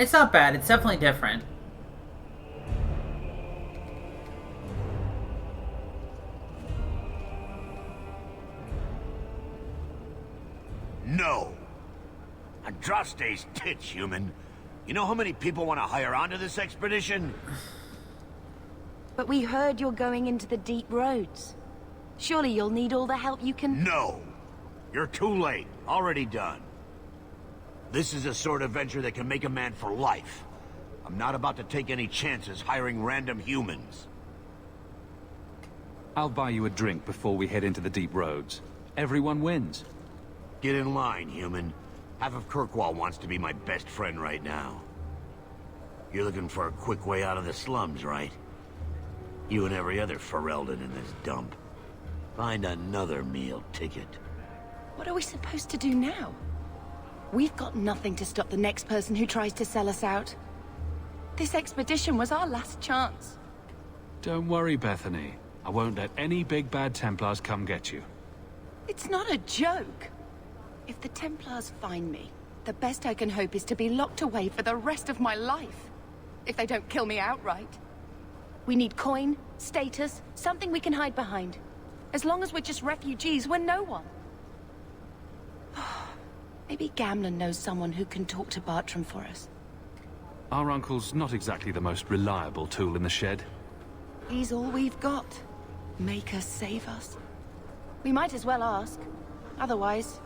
It's not bad, it's definitely different. No. Andraste's tits, human. You know how many people want to hire onto this expedition? But we heard you're going into the deep roads. Surely you'll need all the help you can... No. You're too late. Already done. This is a sort of venture that can make a man for life. I'm not about to take any chances hiring random humans. I'll buy you a drink before we head into the deep roads. Everyone wins. Get in line, human. Half of Kirkwall wants to be my best friend right now. You're looking for a quick way out of the slums, right? You and every other Ferelden in this dump. Find another meal ticket. What are we supposed to do now? We've got nothing to stop the next person who tries to sell us out. This expedition was our last chance. Don't worry, Bethany. I won't let any big bad Templars come get you. It's not a joke. If the Templars find me, the best I can hope is to be locked away for the rest of my life. If they don't kill me outright. We need coin, status, something we can hide behind. As long as we're just refugees, we're no one. Maybe Gamlen knows someone who can talk to Bartram for us. Our uncle's not exactly the most reliable tool in the shed. He's all we've got. Make us save us. We might as well ask. Otherwise,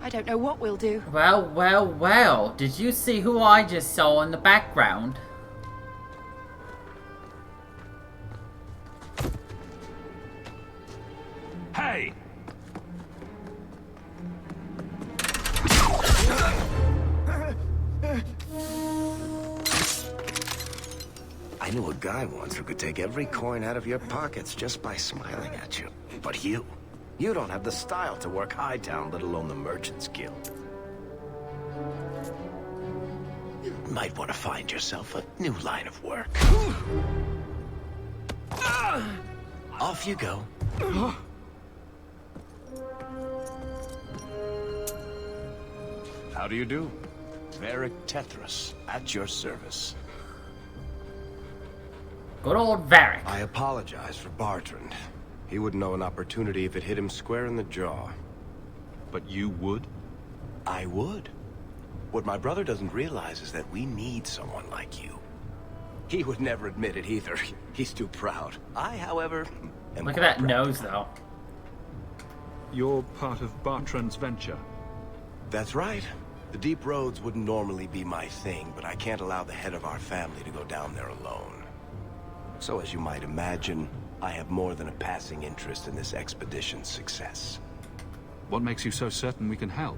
I don't know what we'll do. Well, well, well. Did you see who I just saw in the background? Hey! I knew a guy once who could take every coin out of your pockets just by smiling at you. But you don't have the style to work Hightown, let alone the Merchants Guild. You might want to find yourself a new line of work. Off you go. How do you do? Varric Tethras, at your service. Good old Varric. I apologize for Bartrand. He wouldn't know an opportunity if it hit him square in the jaw. But you would? I would. What my brother doesn't realize is that we need someone like you. He would never admit it either. He's too proud. I, however, am Look at that nose, though. You're part of Bartrand's venture. That's right. The deep roads wouldn't normally be my thing, but I can't allow the head of our family to go down there alone. So as you might imagine, I have more than a passing interest in this expedition's success. What makes you so certain we can help?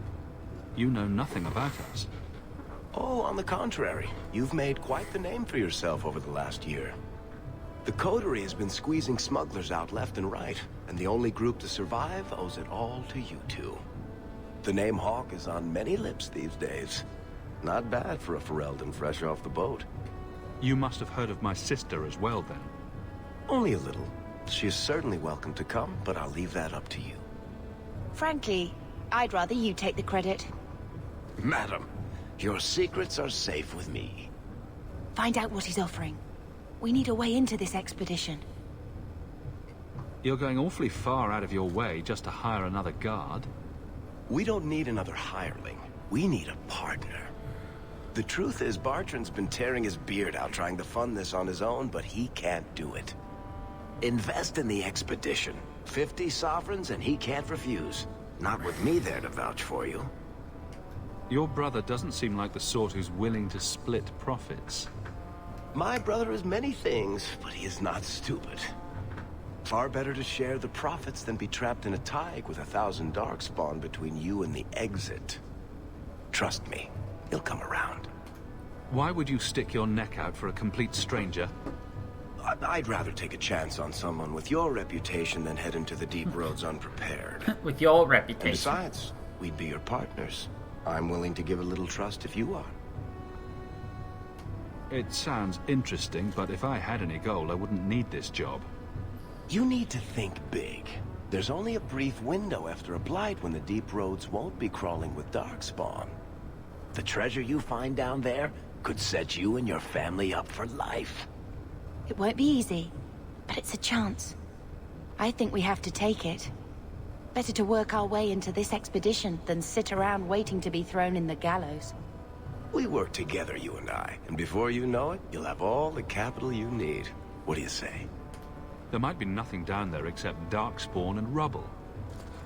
You know nothing about us. Oh, on the contrary. You've made quite the name for yourself over the last year. The Coterie has been squeezing smugglers out left and right, and the only group to survive owes it all to you two. The name Hawk is on many lips these days. Not bad for a Ferelden fresh off the boat. You must have heard of my sister as well, then. Only a little. She is certainly welcome to come, but I'll leave that up to you. Frankly, I'd rather you take the credit. Madam, your secrets are safe with me. find out what he's offering. We need a way into this expedition. You're going awfully far out of your way just to hire another guard. We don't need another hireling. We need a partner. The truth is, Bartrand's been tearing his beard out trying to fund this on his own, but he can't do it. Invest in the expedition. 50 sovereigns and he can't refuse. Not with me there to vouch for you. Your brother doesn't seem like the sort who's willing to split profits. My brother is many things, but he is not stupid. Far better to share the profits than be trapped in a tide with 1,000 darkspawn between you and the exit. Trust me, he'll come around. Why would you stick your neck out for a complete stranger? I'd rather take a chance on someone with your reputation than head into the deep roads unprepared. With your reputation. And besides, we'd be your partners. I'm willing to give a little trust if you are. It sounds interesting, but if I had any gold, I wouldn't need this job. You need to think big. There's only a brief window after a blight when the deep roads won't be crawling with darkspawn. The treasure you find down there could set you and your family up for life. It won't be easy, but it's a chance. I think we have to take it. Better to work our way into this expedition than sit around waiting to be thrown in the gallows. We work together, you and I, and before you know it, you'll have all the capital you need. What do you say? There might be nothing down there except darkspawn and rubble.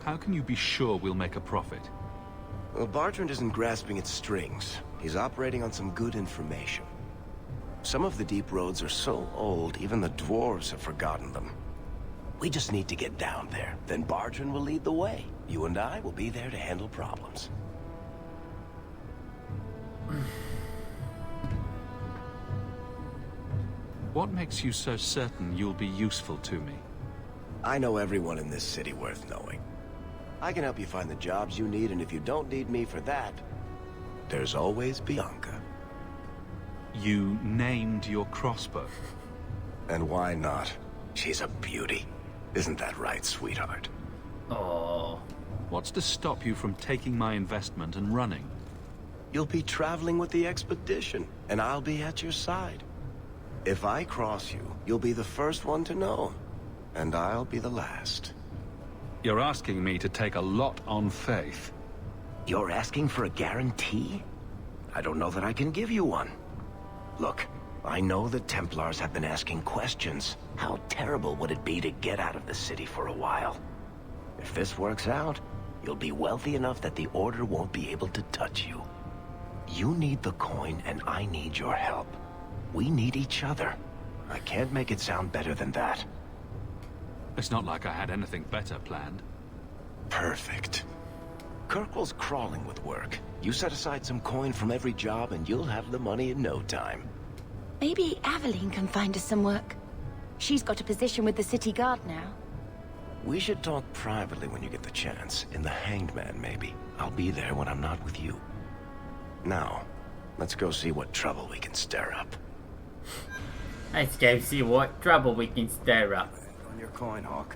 How can you be sure we'll make a profit? Well, Bartrand isn't grasping at strings. He's operating on some good information. Some of the deep roads are so old, even the dwarves have forgotten them. We just need to get down there. Then Bartrand will lead the way. You and I will be there to handle problems. What makes you so certain you'll be useful to me? I know everyone in this city worth knowing. I can help you find the jobs you need, and if you don't need me for that, there's always Bianca. You named your crossbow. And why not? She's a beauty. Isn't that right, sweetheart? Oh. What's to stop you from taking my investment and running? You'll be traveling with the expedition, and I'll be at your side. If I cross you, you'll be the first one to know, and I'll be the last. You're asking me to take a lot on faith. You're asking for a guarantee? I don't know that I can give you one. Look, I know the Templars have been asking questions. How terrible would it be to get out of the city for a while? If this works out, you'll be wealthy enough that the Order won't be able to touch you. You need the coin, and I need your help. We need each other. I can't make it sound better than that. It's not like I had anything better planned. Perfect. Kirkwall's crawling with work. You set aside some coin from every job and you'll have the money in no time. Maybe Aveline can find us some work. She's got a position with the city guard now. We should talk privately when you get the chance. In the Hanged Man, maybe. I'll be there when I'm not with you. Now, let's go see what trouble we can stir up. Let's go see what trouble we can stir up. On your coin, Hawk.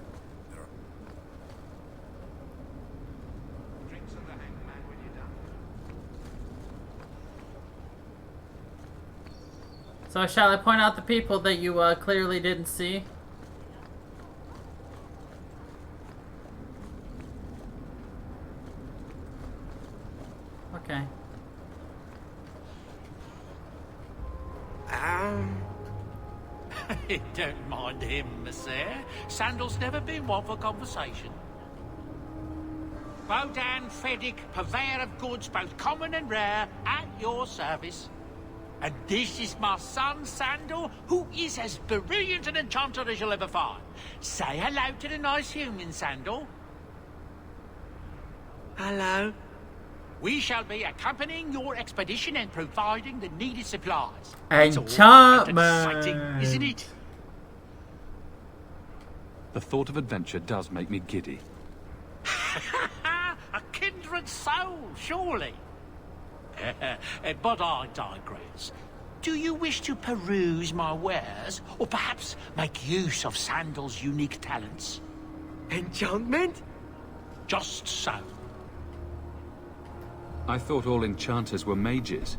So shall I point out the people that you clearly didn't see? Okay. Don't mind him, monsieur. Sandal's never been one for conversation. Bodan Feddick, purveyor of goods both common and rare, at your service. And this is my son, Sandal, who is as brilliant an enchanter as you'll ever find. Say hello to the nice human, Sandal. Hello. We shall be accompanying your expedition and providing the needed supplies. Enchantment! Exciting, isn't it? The thought of adventure does make me giddy. A kindred soul, surely. But I digress. Do you wish to peruse my wares, or perhaps make use of Sandal's unique talents? Enchantment? Just so. I thought all enchanters were mages.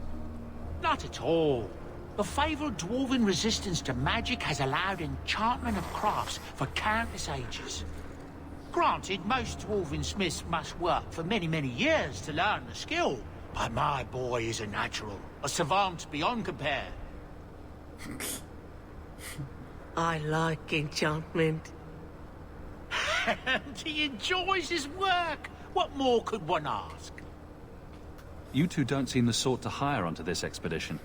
Not at all. The fabled dwarven resistance to magic has allowed enchantment of crafts for countless ages. Granted, most dwarven smiths must work for many, many years to learn the skill, but my boy is a natural, a savant beyond compare. I like enchantment. And he enjoys his work. What more could one ask? You two don't seem the sort to hire onto this expedition.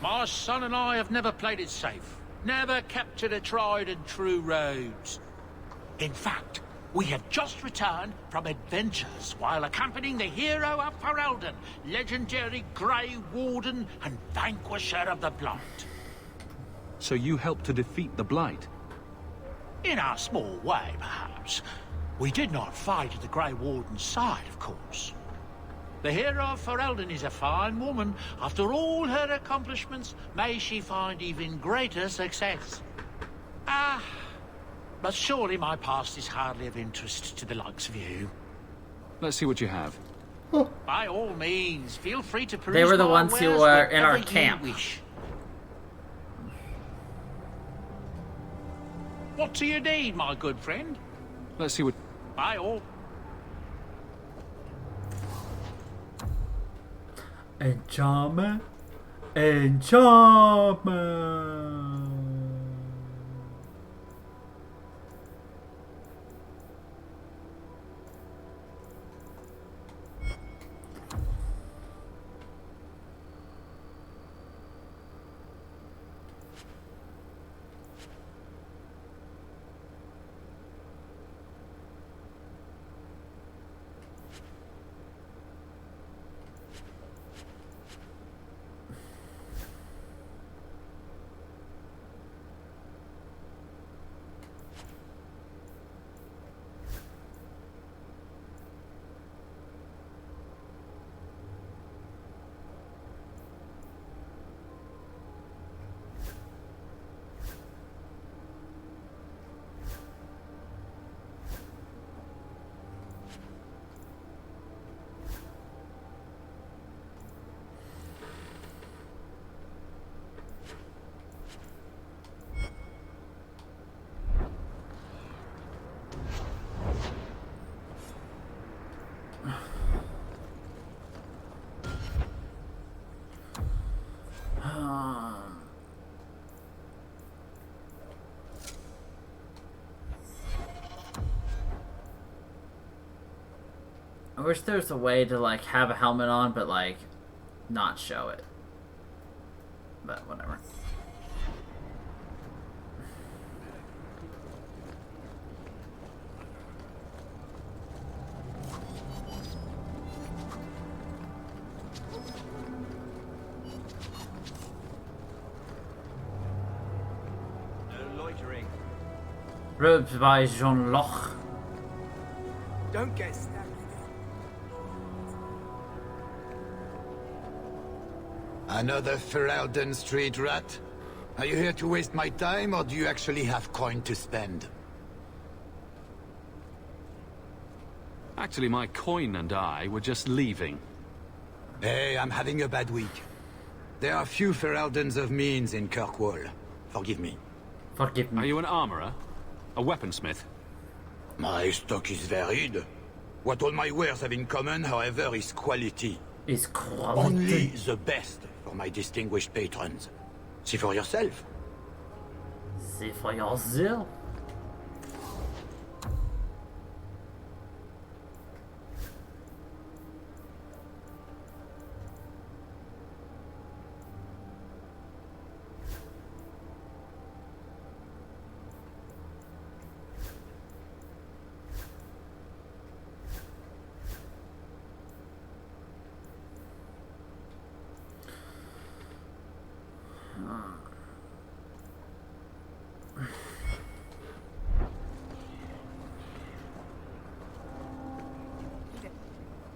My son and I have never played it safe. Never captured a tried and true roads. In fact, we have just returned from adventures while accompanying the hero of Ferelden, legendary Grey Warden and vanquisher of the Blight. So you helped to defeat the Blight? In our small way, perhaps. We did not fight at the Grey Warden's side, of course. The hero of Ferelden is a fine woman. After all her accomplishments, may she find even greater success. But surely my past is hardly of interest to the likes of you. Let's see what you have. By all means, feel free to peruse They were the my ones who wares were in our whenever you camp. wish. What do you need, my good friend? Let's see what... By all... Enchantment. Enchantment. I wish there was a way to, like, have a helmet on, but, like, not show it. But, whatever. No loitering. Robed by Jean Loch. Don't get stabbed. Another Ferelden street rat? Are you here to waste my time, or do you actually have coin to spend? Actually, my coin and I were just leaving. Hey, I'm having a bad week. There are few Fereldens of means in Kirkwall. Forgive me. Forgive me. Are you an armorer? A weaponsmith? My stock is varied. What all my wares have in common, however, is quality. Is quality. Only the best for my distinguished patrons. See for yourself. See for yourself.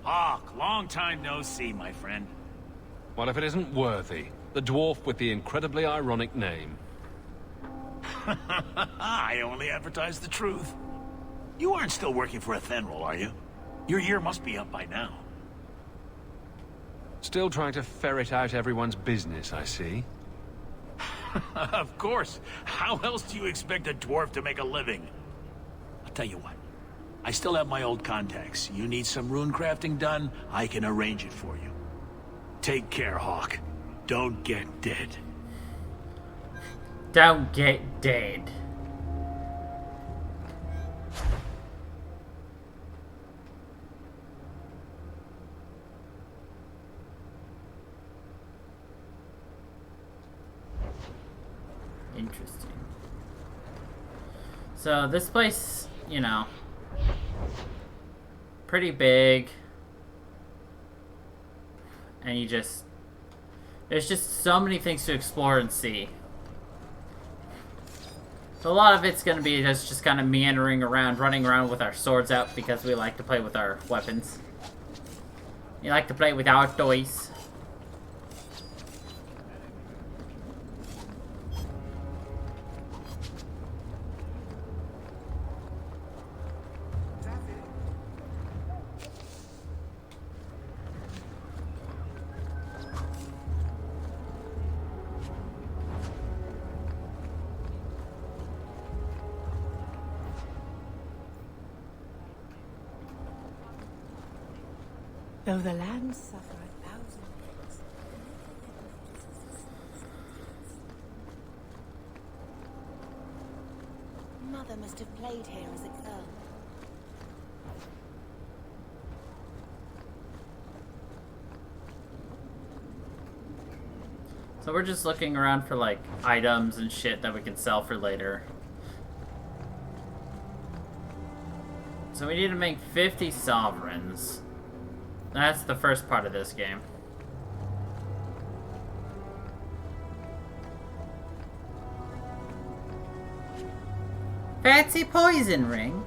Hawk, long time no see, my friend. What if it isn't Worthy, the dwarf with the incredibly ironic name? I only advertise the truth. You aren't still working for Athenril, are you? Your year must be up by now. Still trying to ferret out everyone's business, I see. Of course. How else do you expect a dwarf to make a living? I'll tell you what. I still have my old contacts. You need some rune crafting done, I can arrange it for you. Take care, Hawk. Don't get dead. Don't get dead. Interesting. So this place, you know, pretty big. And there's just so many things to explore and see. So a lot of it's gonna be just kind of meandering around, running around with our swords out because we like to play with our weapons. You like to play with our toys. Though the land suffer 1,000 years. Mother must have played here as a girl. So we're just looking around for like items and shit that we can sell for later. So we need to make 50 sovereigns. That's the first part of this game. Fancy poison ring?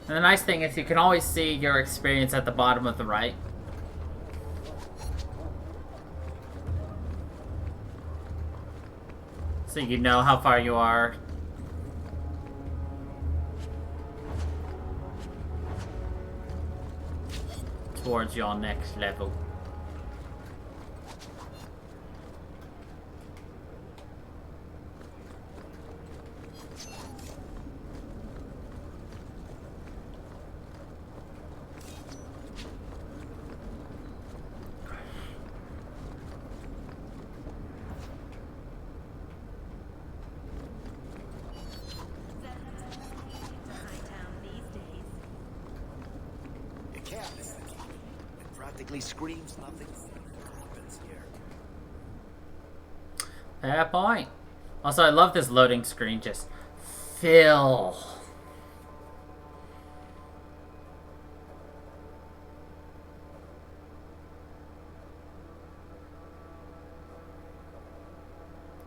And the nice thing is you can always see your experience at the bottom of the right. So you know how far you are. Towards your next level. Screams nothing happens here. Fair point. Also, I love this loading screen. Just fill.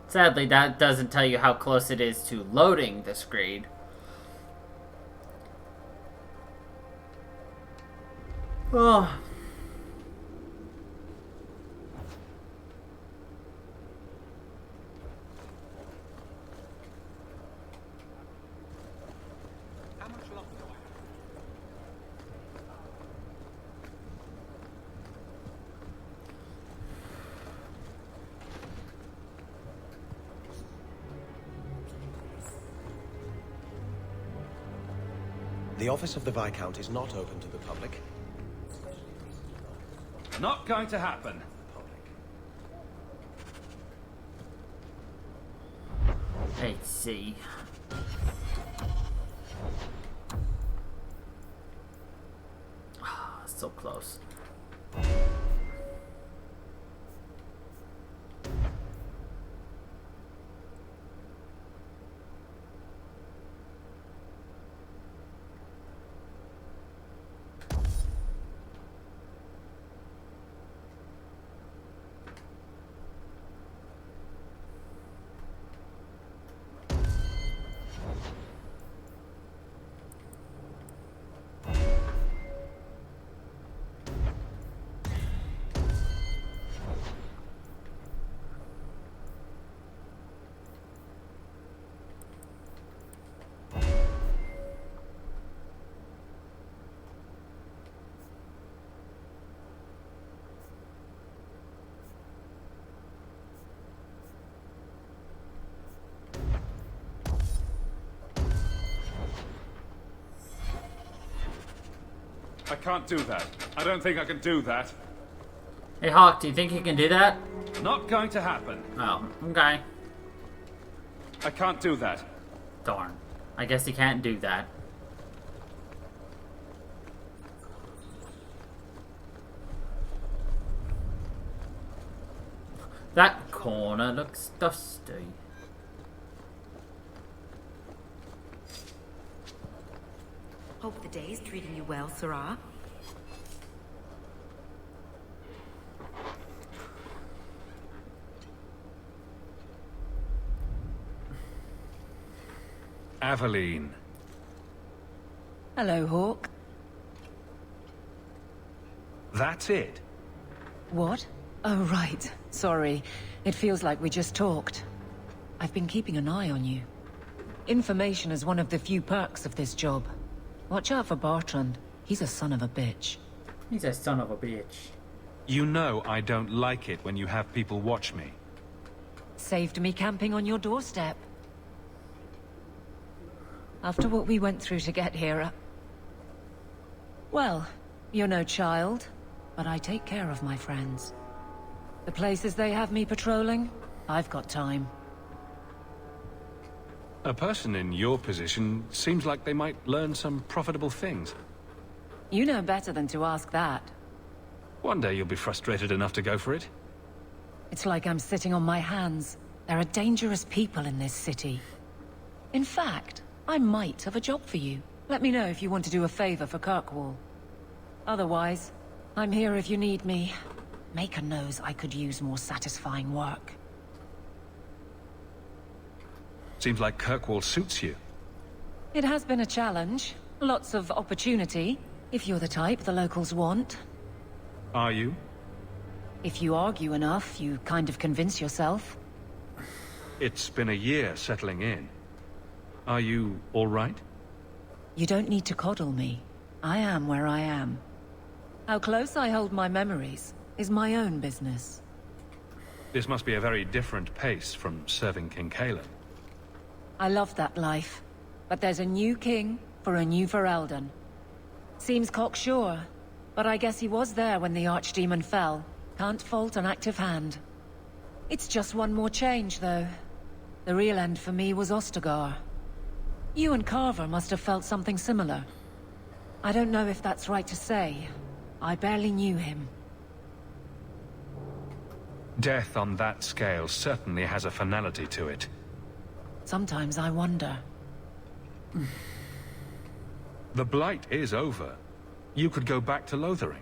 Sadly, that doesn't tell you how close it is to loading the screen. Oh. The office of the Viscount is not open to the public. Not going to happen. Let's see. So close. I can't do that. I don't think I can do that. Hey, Hawk, do you think you can do that? Not going to happen. Oh, okay. I can't do that. Darn. I guess he can't do that. That corner looks dusty. Hope the day's treating you well, Sarah. Aveline. Hello, Hawk. That's it? What? Oh, right. Sorry. It feels like we just talked. I've been keeping an eye on you. Information is one of the few perks of this job. Watch out for Bartrand. He's a son of a bitch. He's a son of a bitch. You know I don't like it when you have people watch me. Saved me camping on your doorstep. After what we went through to get here, well, you're no child, but I take care of my friends. The places they have me patrolling, I've got time. A person in your position seems like they might learn some profitable things. You know better than to ask that. One day you'll be frustrated enough to go for it. It's like I'm sitting on my hands. There are dangerous people in this city. In fact, I might have a job for you. Let me know if you want to do a favor for Kirkwall. Otherwise, I'm here if you need me. Maker knows I could use more satisfying work. Seems like Kirkwall suits you. It has been a challenge. Lots of opportunity, if you're the type the locals want. Are you? If you argue enough, you kind of convince yourself. It's been a year settling in. Are you all right? You don't need to coddle me. I am where I am. How close I hold my memories is my own business. This must be a very different pace from serving King Cailan. I love that life. But there's a new king for a new Ferelden. Seems cocksure, but I guess he was there when the Archdemon fell. Can't fault an active hand. It's just one more change, though. The real end for me was Ostagar. You and Carver must have felt something similar. I don't know if that's right to say. I barely knew him. Death on that scale certainly has a finality to it. Sometimes I wonder. The Blight is over. You could go back to Lothering.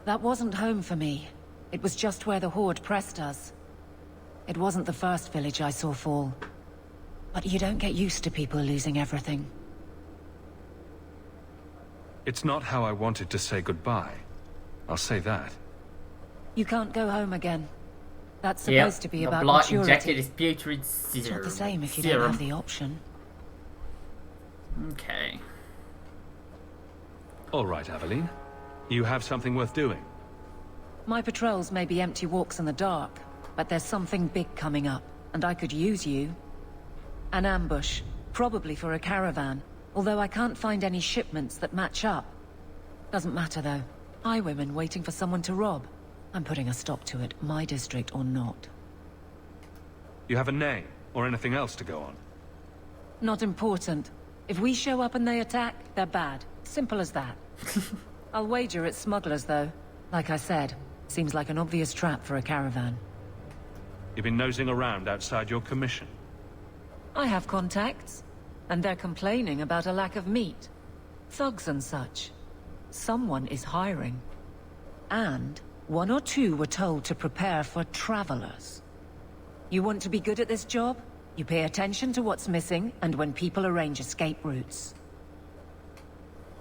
That wasn't home for me. It was just where the Horde pressed us. It wasn't the first village I saw fall. But you don't get used to people losing everything. It's not how I wanted to say goodbye. I'll say that. You can't go home again. That's supposed to be about Blight maturity. injected his putrid serum. It's not the same if you don't have the option. Okay. All right, Aveline. You have something worth doing. My patrols may be empty walks in the dark, but there's something big coming up, and I could use you. An ambush, probably for a caravan, although I can't find any shipments that match up. Doesn't matter though. Highwaymen waiting for someone to rob. I'm putting a stop to it, my district or not. You have a name, or anything else to go on? Not important. If we show up and they attack, they're bad. Simple as that. I'll wager it's smugglers though. Like I said, seems like an obvious trap for a caravan. You've been nosing around outside your commission. I have contacts, and they're complaining about a lack of meat. Thugs and such. Someone is hiring. And one or two were told to prepare for travelers. You want to be good at this job? You pay attention to what's missing, and when people arrange escape routes.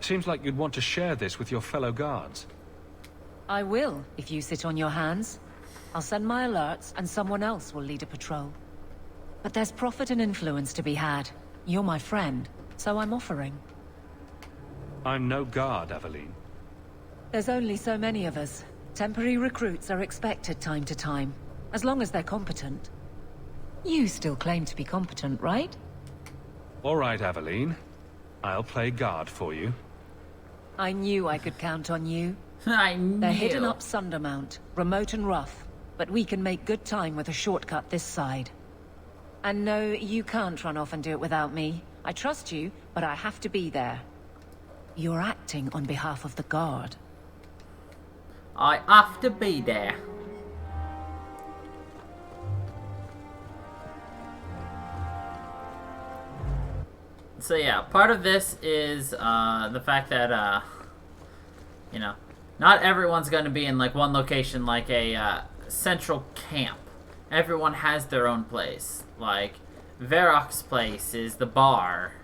Seems like you'd want to share this with your fellow guards. I will, if you sit on your hands. I'll send my alerts, and someone else will lead a patrol. But there's profit and influence to be had. You're my friend, so I'm offering. I'm no guard, Aveline. There's only so many of us. Temporary recruits are expected time to time, as long as they're competent. You still claim to be competent, right? All right, Aveline. I'll play guard for you. I knew I could count on you. I knew. They're hidden up Sundermount, remote and rough, but we can make good time with a shortcut this side. And no, you can't run off and do it without me. I trust you, but I have to be there. You're acting on behalf of the Guard. I have to be there. So yeah, part of this is the fact that, you know, not everyone's going to be in like one location like a central camp. Everyone has their own place. Like, Varroc's place is the bar.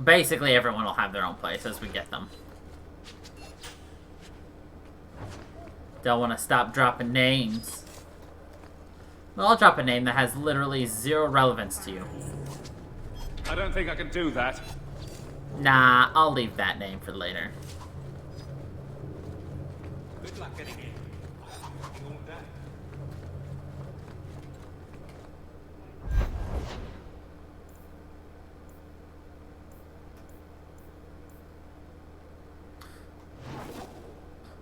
Basically everyone will have their own place as we get them. Don't want to stop dropping names. Well, I'll drop a name that has literally zero relevance to you. I don't think I can do that. Nah, I'll leave that name for later. Good luck getting in.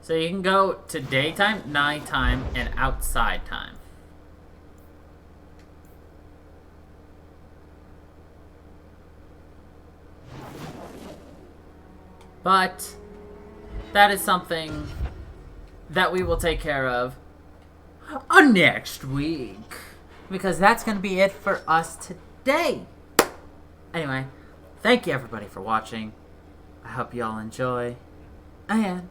So you can go to daytime, nighttime, and outside time. But that is something that we will take care of next week. Because that's going to be it for us today. Anyway, thank you everybody for watching. I hope you all enjoy. And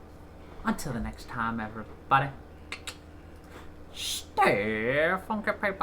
until the next time, everybody, stay funky, people.